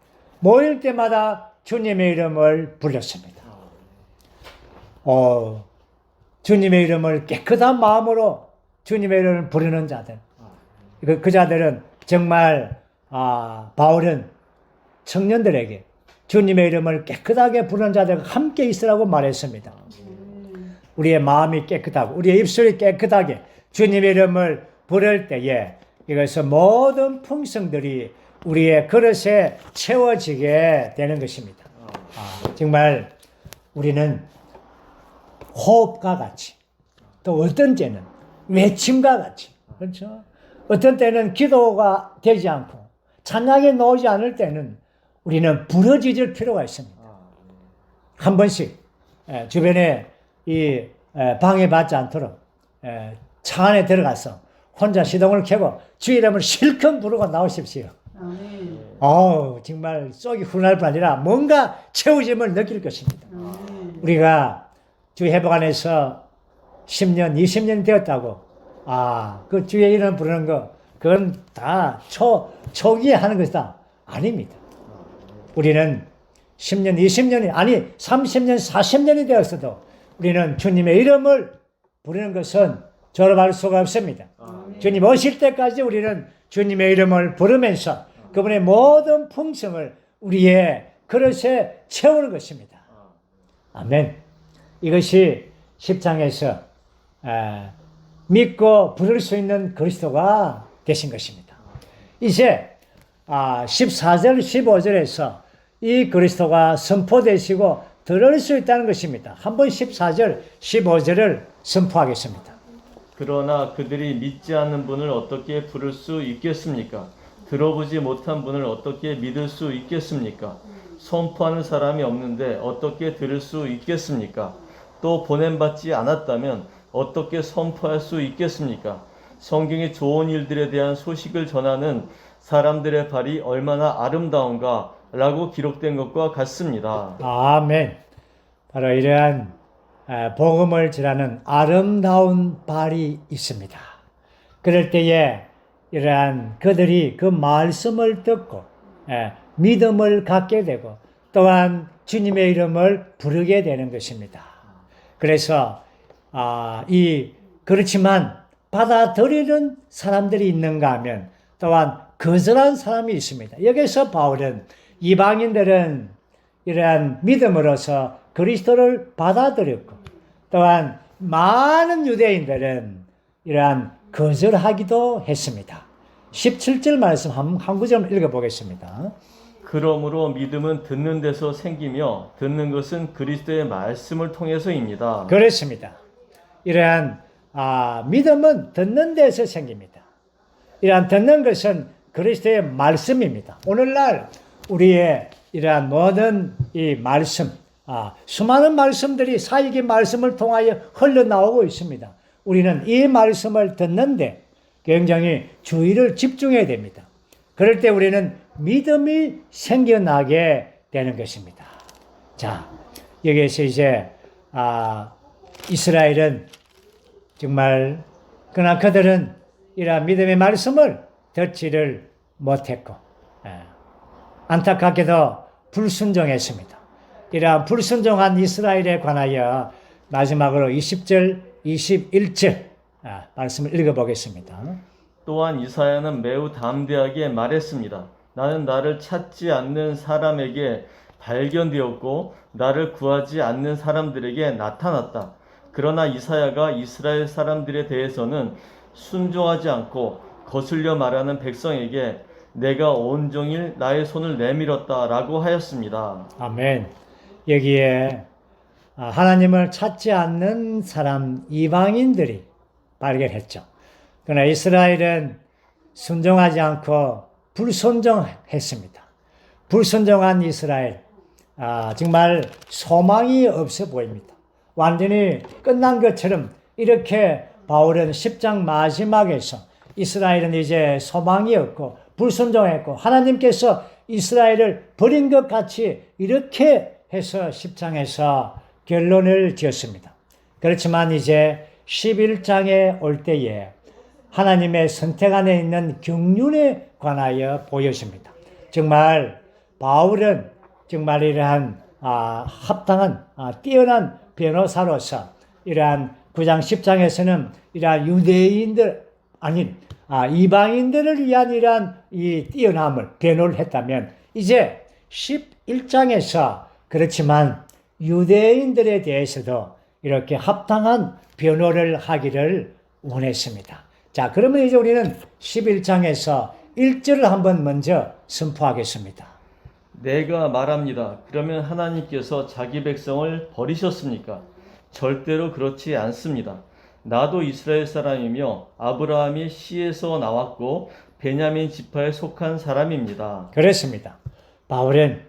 S1: 모일 때마다 주님의 이름을 불렀습니다. 주님의 이름을 깨끗한 마음으로 주님의 이름을 부르는 자들, 그 자들은 정말 바울은 청년들에게 주님의 이름을 깨끗하게 부르는 자들과 함께 있으라고 말했습니다. 우리의 마음이 깨끗하고 우리의 입술이 깨끗하게 주님의 이름을 부를 때에 이것은 모든 풍성들이 우리의 그릇에 채워지게 되는 것입니다. 정말 우리는 호흡과 같이 또 어떤 때는 외침과 같이 그렇죠? 어떤 때는 기도가 되지 않고 찬양이 나오지 않을 때는 우리는 부러지질 필요가 있습니다. 한 번씩 주변에 방해받지 않도록 차 안에 들어가서 혼자 시동을 켜고 주 이름을 실컷 부르고 나오십시오. 정말 쏙이 훈할 뿐 아니라 뭔가 채우짐을 느낄 것입니다. 우리가 주 회복 안에서 10년, 20년 되었다고 그 주의 이름 부르는 거 그건 다 초기에 하는 것이다. 아닙니다. 우리는 10년, 20년이 아니 30년, 40년이 되었어도 우리는 주님의 이름을 부르는 것은 졸업할 수가 없습니다. 주님 오실 때까지 우리는 주님의 이름을 부르면서 그분의 모든 풍성을 우리의 그릇에 채우는 것입니다. 아멘. 이것이 10장에서 믿고 부를 수 있는 그리스도가 되신 것입니다. 이제 14절, 15절에서 이 그리스도가 선포되시고 들을 수 있다는 것입니다. 한번 14절, 15절을 선포하겠습니다.
S2: 그러나 그들이 믿지 않는 분을 어떻게 부를 수 있겠습니까? 들어보지 못한 분을 어떻게 믿을 수 있겠습니까? 선포하는 사람이 없는데 어떻게 들을 수 있겠습니까? 또 보냄받지 않았다면 어떻게 선포할 수 있겠습니까? 성경의 좋은 일들에 대한 소식을 전하는 사람들의 발이 얼마나 아름다운가 라고 기록된 것과 같습니다.
S1: 아멘. 바로 이러한 복음을 전하는 아름다운 발이 있습니다. 그럴 때에 이러한 그들이 그 말씀을 듣고 믿음을 갖게 되고 또한 주님의 이름을 부르게 되는 것입니다. 그래서 그렇지만 받아들이는 사람들이 있는가 하면 또한 거절한 사람이 있습니다. 여기서 바울은 이방인들은 이러한 믿음으로서 그리스도를 받아들였고 또한 많은 유대인들은 이러한 거절하기도 했습니다. 17절 말씀 한 구절 읽어보겠습니다.
S2: 그러므로 믿음은 듣는 데서 생기며 듣는 것은 그리스도의 말씀을 통해서입니다.
S1: 그렇습니다. 이러한 믿음은 듣는 데서 생깁니다. 이러한 듣는 것은 그리스도의 말씀입니다. 오늘날 우리의 이러한 모든 이 말씀, 수많은 말씀들이 사역의 말씀을 통하여 흘러나오고 있습니다. 우리는 이 말씀을 듣는데 굉장히 주의를 집중해야 됩니다. 그럴 때 우리는 믿음이 생겨나게 되는 것입니다. 자, 여기에서 이제 이스라엘은 정말 그러나 그들은 이러한 믿음의 말씀을 듣지를 못했고 안타깝게도 불순종했습니다. 이러한 불순종한 이스라엘에 관하여 마지막으로 20절, 21절 말씀을 읽어보겠습니다.
S2: 또한 이사야는 매우 담대하게 말했습니다. 나는 나를 찾지 않는 사람에게 발견되었고 나를 구하지 않는 사람들에게 나타났다. 그러나 이사야가 이스라엘 사람들에 대해서는 순종하지 않고 거슬려 말하는 백성에게 내가 온종일 나의 손을 내밀었다 라고 하였습니다.
S1: 아멘. 여기에 하나님을 찾지 않는 사람 이방인들이 발견했죠. 그러나 이스라엘은 순종하지 않고 불순종했습니다. 불순종한 이스라엘 정말 소망이 없어 보입니다. 완전히 끝난 것처럼 이렇게 바울은 10장 마지막에서 이스라엘은 이제 소망이 없고 불순종했고 하나님께서 이스라엘을 버린 것 같이 이렇게 해서 10장에서 결론을 지었습니다. 그렇지만 이제 11장에 올 때에 하나님의 선택 안에 있는 경륜에 관하여 보여집니다. 정말 바울은 정말 이러한 합당한 뛰어난 변호사로서 이러한 9장 10장에서는 이러한 유대인들 아닌 이방인들을 위한 이러한 이 뛰어남을 변호를 했다면 이제 11장에서 그렇지만 유대인들에 대해서도 이렇게 합당한 변호를 하기를 원했습니다. 자, 그러면 이제 우리는 11장에서 1절을 한번 먼저 선포하겠습니다.
S2: 내가 말합니다. 그러면 하나님께서 자기 백성을 버리셨습니까? 절대로 그렇지 않습니다. 나도 이스라엘 사람이며 아브라함의 씨에서 나왔고 베냐민 지파에 속한 사람입니다.
S1: 그렇습니다. 바울은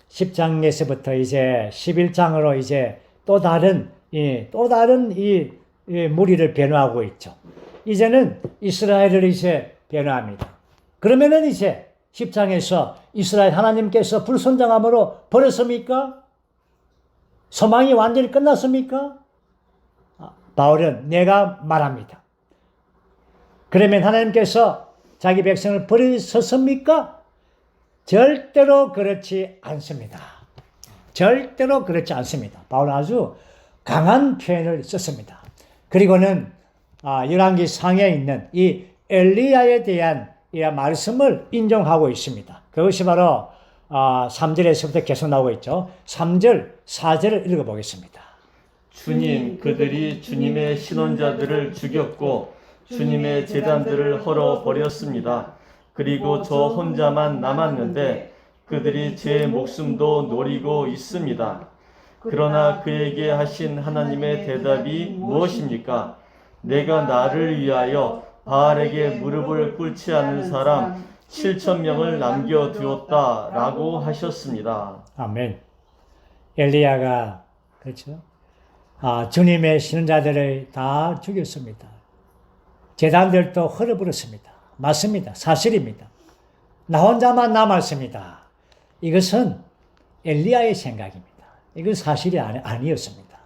S1: 10장에서부터 이제 11장으로 이제 또 다른 이 무리를 변호하고 있죠. 이제는 이스라엘을 이제 변호합니다. 그러면은 이제 10장에서 이스라엘 하나님께서 불순종함으로 버렸습니까? 소망이 완전히 끝났습니까? 바울은 내가 말합니다. 그러면 하나님께서 자기 백성을 버리셨습니까? 절대로 그렇지 않습니다. 절대로 그렇지 않습니다. 바울은 아주 강한 표현을 썼습니다. 그리고는 열왕기 상에 있는 이 엘리야에 대한 이 말씀을 인정하고 있습니다. 그것이 바로 3절에서부터 계속 나오고 있죠. 3절, 4절을 읽어보겠습니다.
S2: 주님, 그들이 주님의 신원자들을 죽였고 주님의 제단들을 헐어버렸습니다. 그리고 저 혼자만 남았는데 그들이 제 목숨도 노리고 있습니다. 그러나 그에게 하신 하나님의 대답이 무엇입니까? 내가 나를 위하여 바알에게 무릎을 꿇지 않는 사람 7,000명을 남겨두었다 라고 하셨습니다.
S1: 아멘. 엘리야가 그렇죠. 주님의 신자들을 다 죽였습니다. 제단들도 헐어버렸습니다. 맞습니다. 사실입니다. 나 혼자만 남았습니다. 이것은 엘리야의 생각입니다. 이건 사실이 아니었습니다.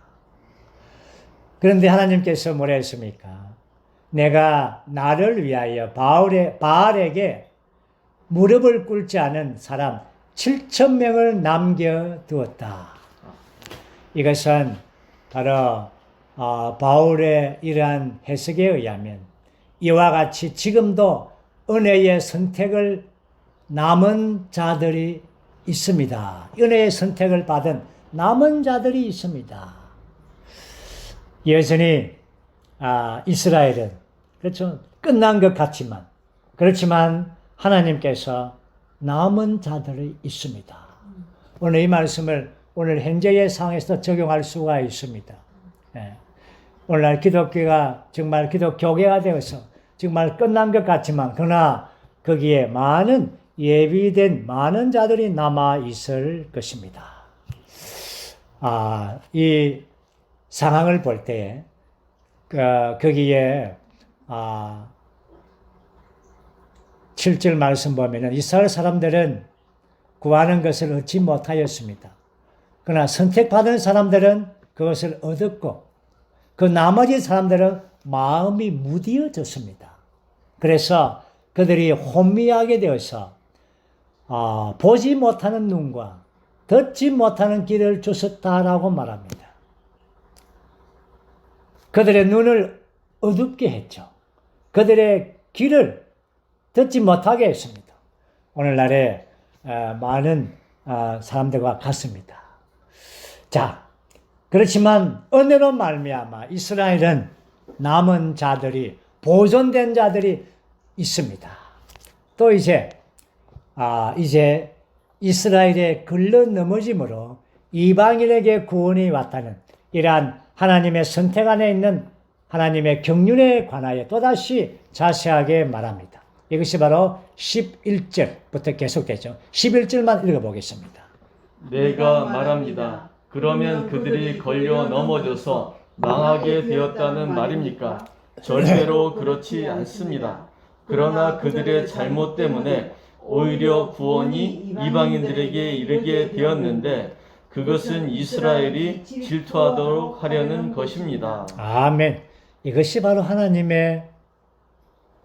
S1: 그런데 하나님께서 뭐라 했습니까? 내가 나를 위하여 바알에게 무릎을 꿇지 않은 사람 7,000명을 남겨두었다. 이것은 바로 바울의 이러한 해석에 의하면 이와 같이 지금도 은혜의 선택을 남은 자들이 있습니다. 은혜의 선택을 받은 남은 자들이 있습니다. 여전히 이스라엘은 그렇죠. 끝난 것 같지만 그렇지만 하나님께서 남은 자들이 있습니다. 오늘 이 말씀을 오늘 현재의 상황에서 적용할 수가 있습니다. 오늘날 기독교가 정말 기독교계가 되어서 정말 끝난 것 같지만 그러나 거기에 많은 예비된 많은 자들이 남아 있을 것입니다. 이 상황을 볼 때에 거기에 7절 말씀 보면은 이스라엘 사람들은 구하는 것을 얻지 못하였습니다. 그러나 선택받은 사람들은 그것을 얻었고 그 나머지 사람들은 마음이 무디어졌습니다. 그래서 그들이 혼미하게 되어서 보지 못하는 눈과 듣지 못하는 귀를 주셨다라고 말합니다. 그들의 눈을 어둡게 했죠. 그들의 귀를 듣지 못하게 했습니다. 오늘날에 많은 사람들과 같습니다. 자, 그렇지만 은혜로 말미암아 이스라엘은 남은 자들이 보존된 자들이 있습니다. 또 이제 이스라엘의 걸러 넘어짐으로 이방인에게 구원이 왔다는 이러한 하나님의 선택 안에 있는 하나님의 경륜에 관하여 또다시 자세하게 말합니다. 이것이 바로 11절부터 계속되죠. 11절만 읽어보겠습니다.
S2: 내가 말합니다. 그러면 그들이 걸려 넘어져서 망하게 되었다는 말입니까? 절대로 그렇지 않습니다. 그러나 그들의 잘못 때문에 오히려 구원이 이방인들에게 이르게 되었는데 그것은 이스라엘이 질투하도록 하려는 것입니다.
S1: 아멘. 이것이 바로 하나님의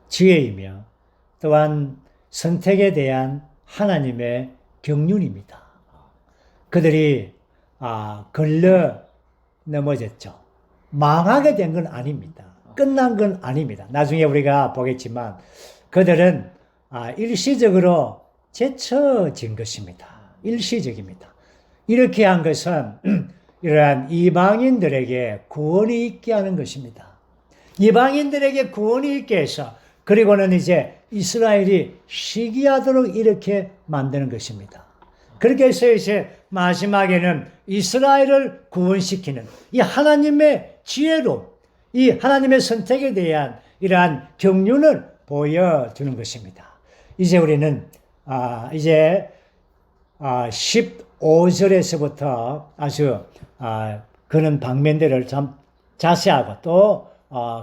S1: 지혜이며 또한 선택에 대한 하나님의 경륜입니다. 그들이 걸러 넘어졌죠. 망하게 된 건 아닙니다. 끝난 건 아닙니다. 나중에 우리가 보겠지만 그들은 일시적으로 제쳐진 것입니다. 일시적입니다. 이렇게 한 것은 이러한 이방인들에게 구원이 있게 하는 것입니다. 이방인들에게 구원이 있게 해서 그리고는 이제 이스라엘이 시기하도록 이렇게 만드는 것입니다. 그렇게 해서 이제 마지막에는 이스라엘을 구원시키는 이 하나님의 지혜로 이 하나님의 선택에 대한 이러한 경륜을 보여주는 것입니다. 이제 우리는 이제 15절에서부터 아주 그런 방면들을 참 자세하고 또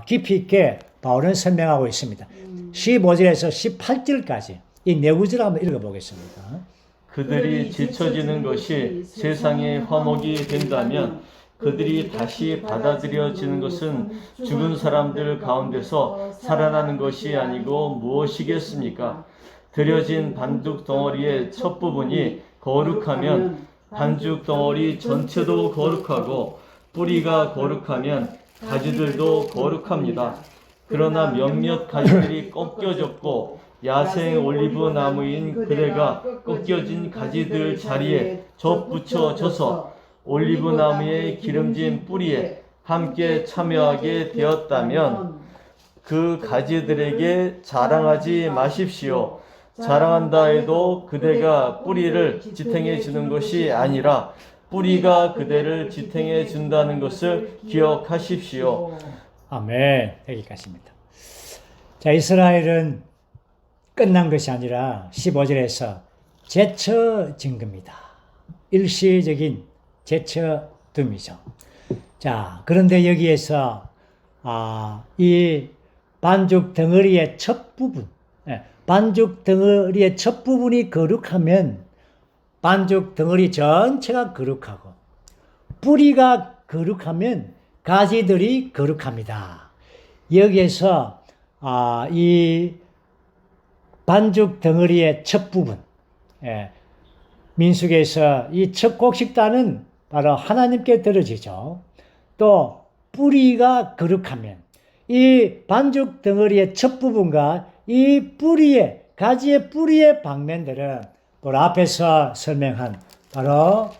S1: 깊이 있게 바울은 설명하고 있습니다. 15절에서 18절까지 이 네 구절을 한번 읽어보겠습니다.
S2: 그들이 지쳐지는 것이 세상의 화목이 된다면 그들이 다시 받아들여지는 것은 죽은 사람들 가운데서 살아나는 것이 아니고 무엇이겠습니까? 들여진 반죽 덩어리의 첫 부분이 거룩하면 반죽 덩어리 전체도 거룩하고 뿌리가 거룩하면 가지들도 거룩합니다. 그러나 몇몇 가지들이 꺾여졌고 야생 올리브 나무인 그대가 꺾여진 가지들 자리에 접붙여져서 올리브 나무의 기름진 뿌리에 함께 참여하게 되었다면 그 가지들에게 자랑하지 마십시오. 자랑한다 해도 그대가 뿌리를 지탱해 주는 것이 아니라 뿌리가 그대를 지탱해 준다는 것을 기억하십시오.
S1: 아멘. 여기까지입니다. 자, 이스라엘은 끝난 것이 아니라 15절에서 제쳐진 겁니다. 일시적인 제쳐둠이죠. 자, 그런데 여기에서 이 반죽 덩어리의 첫 부분, 반죽 덩어리의 첫 부분이 거룩하면 반죽 덩어리 전체가 거룩하고 뿌리가 거룩하면 가지들이 거룩합니다. 여기에서 이 반죽 덩어리의 첫 부분, 민수기에서 이 첫 곡식단은 바로 하나님께 드려지죠. 또 뿌리가 거룩하면 이 반죽 덩어리의 첫 부분과 이 뿌리의 가지의 뿌리의 방면들은 바로 앞에서 설명한 바로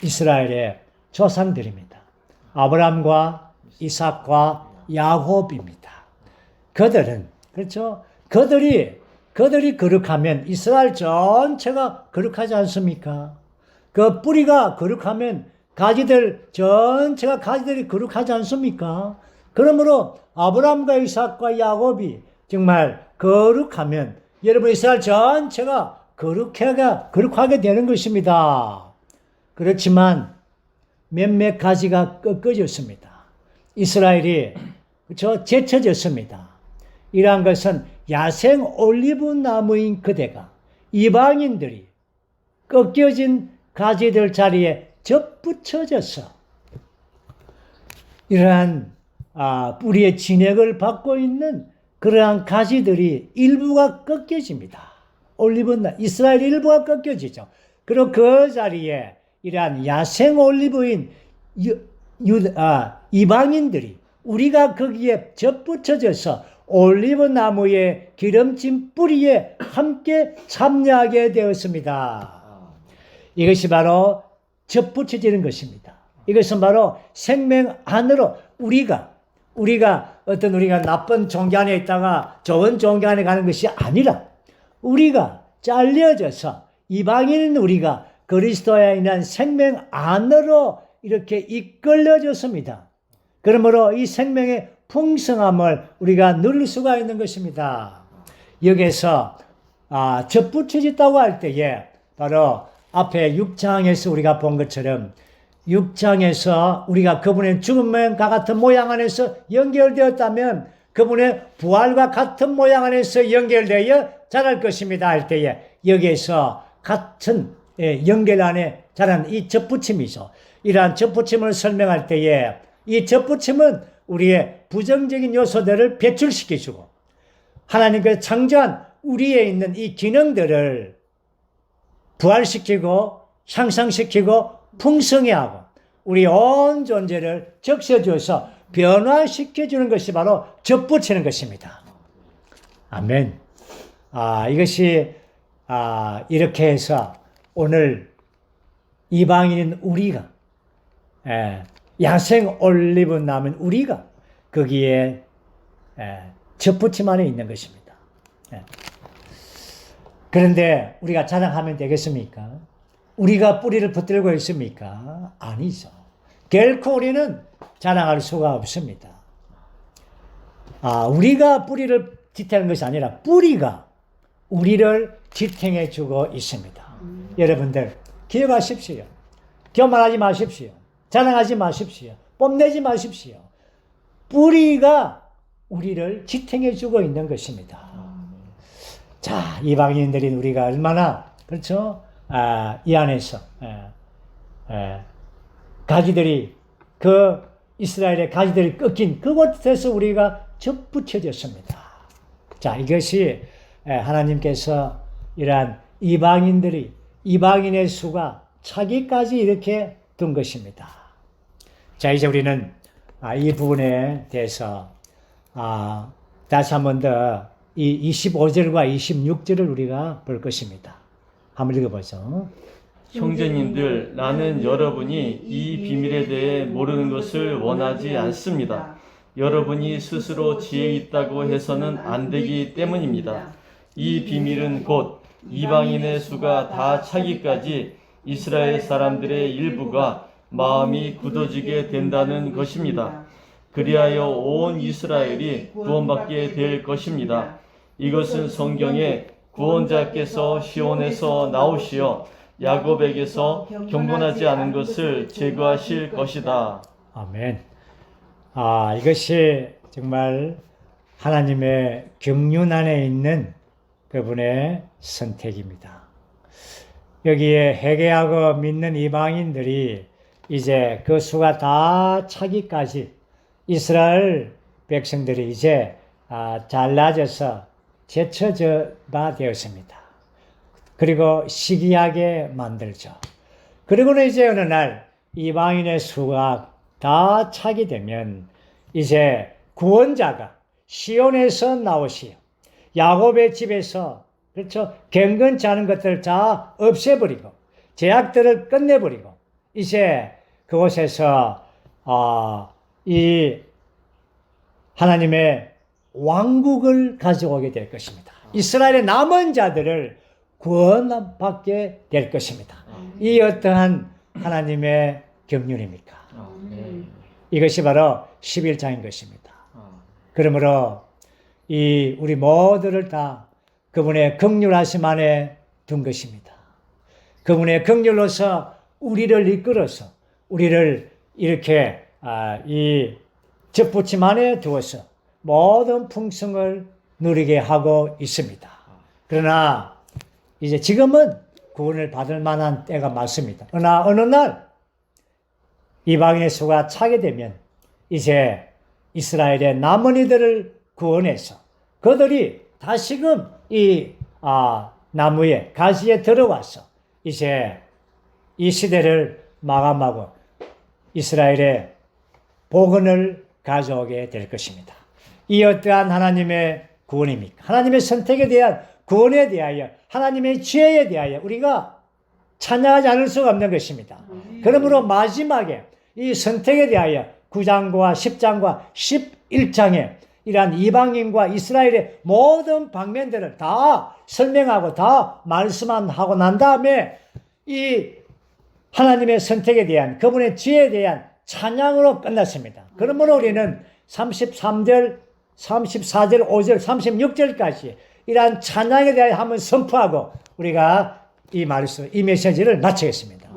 S1: 이스라엘의 조상들입니다. 아브라함과 이삭과 야곱입니다. 그들은 그렇죠. 그들이 거룩하면 이스라엘 전체가 거룩하지 않습니까? 그 뿌리가 거룩하면 가지들 전체가 가지들이 거룩하지 않습니까? 그러므로 아브라함과 이삭과 야곱이 정말 거룩하면 여러분 이스라엘 전체가 거룩하게 되는 것입니다. 그렇지만 몇몇 가지가 꺾어졌습니다. 이스라엘이 그렇죠? 제쳐졌습니다. 이러한 것은 야생 올리브 나무인 그대가 이방인들이 꺾여진 가지들 자리에 접붙여져서 이러한 뿌리의 진액을 받고 있는 그러한 가지들이 일부가 꺾여집니다. 이스라엘 일부가 꺾여지죠. 그리고 그 자리에 이러한 야생 올리브인 이방인들이 우리가 거기에 접붙여져서 올리브 나무의 기름진 뿌리에 함께 참여하게 되었습니다. 이것이 바로 접붙여지는 것입니다. 이것은 바로 생명 안으로 우리가 나쁜 종교 안에 있다가 좋은 종교 안에 가는 것이 아니라 우리가 잘려져서 이방인인 우리가 그리스도에 인한 생명 안으로 이렇게 이끌려졌습니다. 그러므로 이 생명의 풍성함을 우리가 누릴 수가 있는 것입니다. 여기에서 접붙여졌다고 할 때에 바로 앞에 6장에서 우리가 본 것처럼 6장에서 우리가 그분의 죽음과 같은 모양 안에서 연결되었다면 그분의 부활과 같은 모양 안에서 연결되어 자랄 것입니다 할 때에 여기에서 같은 연결 안에 자란 이 접붙임이죠. 이러한 접붙임을 설명할 때에 이 접붙임은 우리의 부정적인 요소들을 배출시켜주고 하나님께서 창조한 우리에 있는 이 기능들을 부활시키고 향상시키고 풍성해하고 우리 온 존재를 적셔주어서 변화시켜주는 것이 바로 접붙이는 것입니다. 아멘. 이것이 이렇게 해서 오늘 이방인인 우리가 야생 올리브 남은 우리가 거기에 젖붙임 안에 있는 것입니다. 그런데 우리가 자랑하면 되겠습니까? 우리가 뿌리를 붙들고 있습니까? 아니죠. 결코 우리는 자랑할 수가 없습니다. 우리가 뿌리를 지탱하는 것이 아니라 뿌리가 우리를 지탱해 주고 있습니다. 여러분들 기억하십시오. 교만하지 마십시오. 자랑하지 마십시오. 뽐내지 마십시오. 뿌리가 우리를 지탱해 주고 있는 것입니다. 자, 이방인들인 우리가 얼마나 그렇죠? 이 안에서 가지들이 그 이스라엘의 가지들이 꺾인 그곳에서 우리가 접붙여졌습니다. 자, 이것이 하나님께서 이러한 이방인의 수가 차기까지 이렇게 둔 것입니다. 자, 이제 우리는 이 부분에 대해서 다시 한 번 더 이 25절과 26절을 우리가 볼 것입니다. 한번 읽어보죠.
S2: 형제님들, 나는 여러분이 이 비밀에 대해 모르는 것을 원하지 않습니다. 여러분이 스스로 지혜 있다고 해서는 안 되기 때문입니다. 이 비밀은 곧 이방인의 수가 다 차기까지 이스라엘 사람들의 일부가 마음이 굳어지게 된다는 것입니다. 그리하여 온 이스라엘이 구원받게 될 것입니다. 이것은 성경에 구원자께서 시온에서 나오시어 야곱에게서 경건하지 않은 것을 제거하실 것이다.
S1: 아멘. 이것이 정말 하나님의 경륜 안에 있는 그분의 선택입니다. 여기에 회개하고 믿는 이방인들이 이제 그 수가 다 차기까지 이스라엘 백성들이 이제 잘라져서 제쳐져가 되었습니다. 그리고 시기하게 만들죠. 그리고는 이제 어느 날 이방인의 수가 다 차게 되면 이제 구원자가 시온에서 나오시어 야곱의 집에서 그렇죠. 경건치 않은 것들을 다 없애버리고 제약들을 끝내버리고 이제 그곳에서 이 하나님의 왕국을 가져오게 될 것입니다. 이스라엘의 남은 자들을 구원받게 될 것입니다. 이 어떠한 하나님의 경륜입니까? 이것이 바로 11장인 것입니다. 그러므로 우리 모두를 다 그분의 긍휼하심 안에 둔 것입니다. 그분의 긍휼로서 우리를 이끌어서 우리를 이렇게 이 젖붙임 안에 두어서 모든 풍성을 누리게 하고 있습니다. 그러나 이제 지금은 구원을 받을 만한 때가 맞습니다. 그러나 어느 날 이방인의 수가 차게 되면 이제 이스라엘의 남은 이들을 구원해서 그들이 다시금 이 나무에 가지에 들어와서 이제 이 시대를 마감하고 이스라엘의 복원을 가져오게 될 것입니다. 이 어떠한 하나님의 구원입니까? 하나님의 선택에 대한 구원에 대하여 하나님의 지혜에 대하여 우리가 찬양하지 않을 수가 없는 것입니다. 그러므로 마지막에 이 선택에 대하여 9장과 10장과 11장에 이러한 이방인과 이스라엘의 모든 방면들을 다 설명하고 다 말씀하고 난 다음에 이 하나님의 선택에 대한 그분의 지혜에 대한 찬양으로 끝났습니다. 그러므로 우리는 33절, 34절, 5절, 36절까지 이러한 찬양에 대하여 한번 선포하고 우리가 이 말씀, 이 메시지를 마치겠습니다.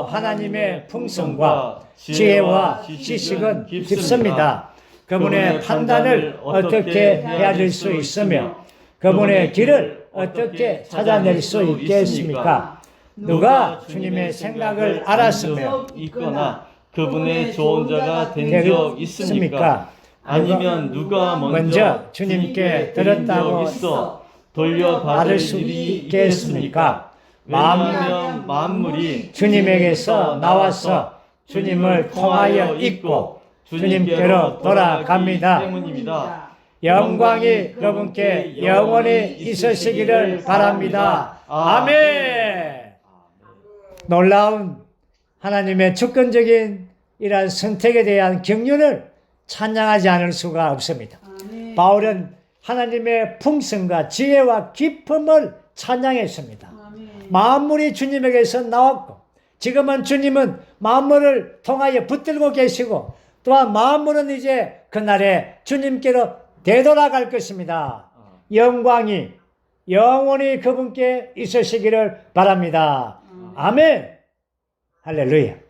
S1: 하나님의 풍성과 지혜와 지식은 깊습니다. 그분의 판단을 어떻게 헤아릴 수 있으며 그분의 길을 어떻게 찾아낼 수 있겠습니까? 누가 주님의 생각을 알았으며
S2: 있거나 그분의 조언자가 된 적 있습니까? 아니면 누가 먼저 주님께 들었다고 있어 돌려받을 수 있겠습니까? 왜냐하면 만물이 주님에게서 나와서 주님을 통하여 있고 주님께로 돌아갑니다. 때문입니다.
S1: 영광이 그분께 영원히 있으시기를 바랍니다. 아멘. 놀라운 하나님의 주권적인 이러한 선택에 대한 경륜을 찬양하지 않을 수가 없습니다.
S3: 아멘.
S1: 바울은 하나님의 풍성과 지혜와 기품을 찬양했습니다.
S3: 아멘.
S1: 만물이 주님에게서 나왔고 지금은 주님은 만물을 통하여 붙들고 계시고 또한 만물은 이제 그날에 주님께로 되돌아갈 것입니다. 영광이 영원히 그분께 있으시기를 바랍니다. 아멘. 할렐루야.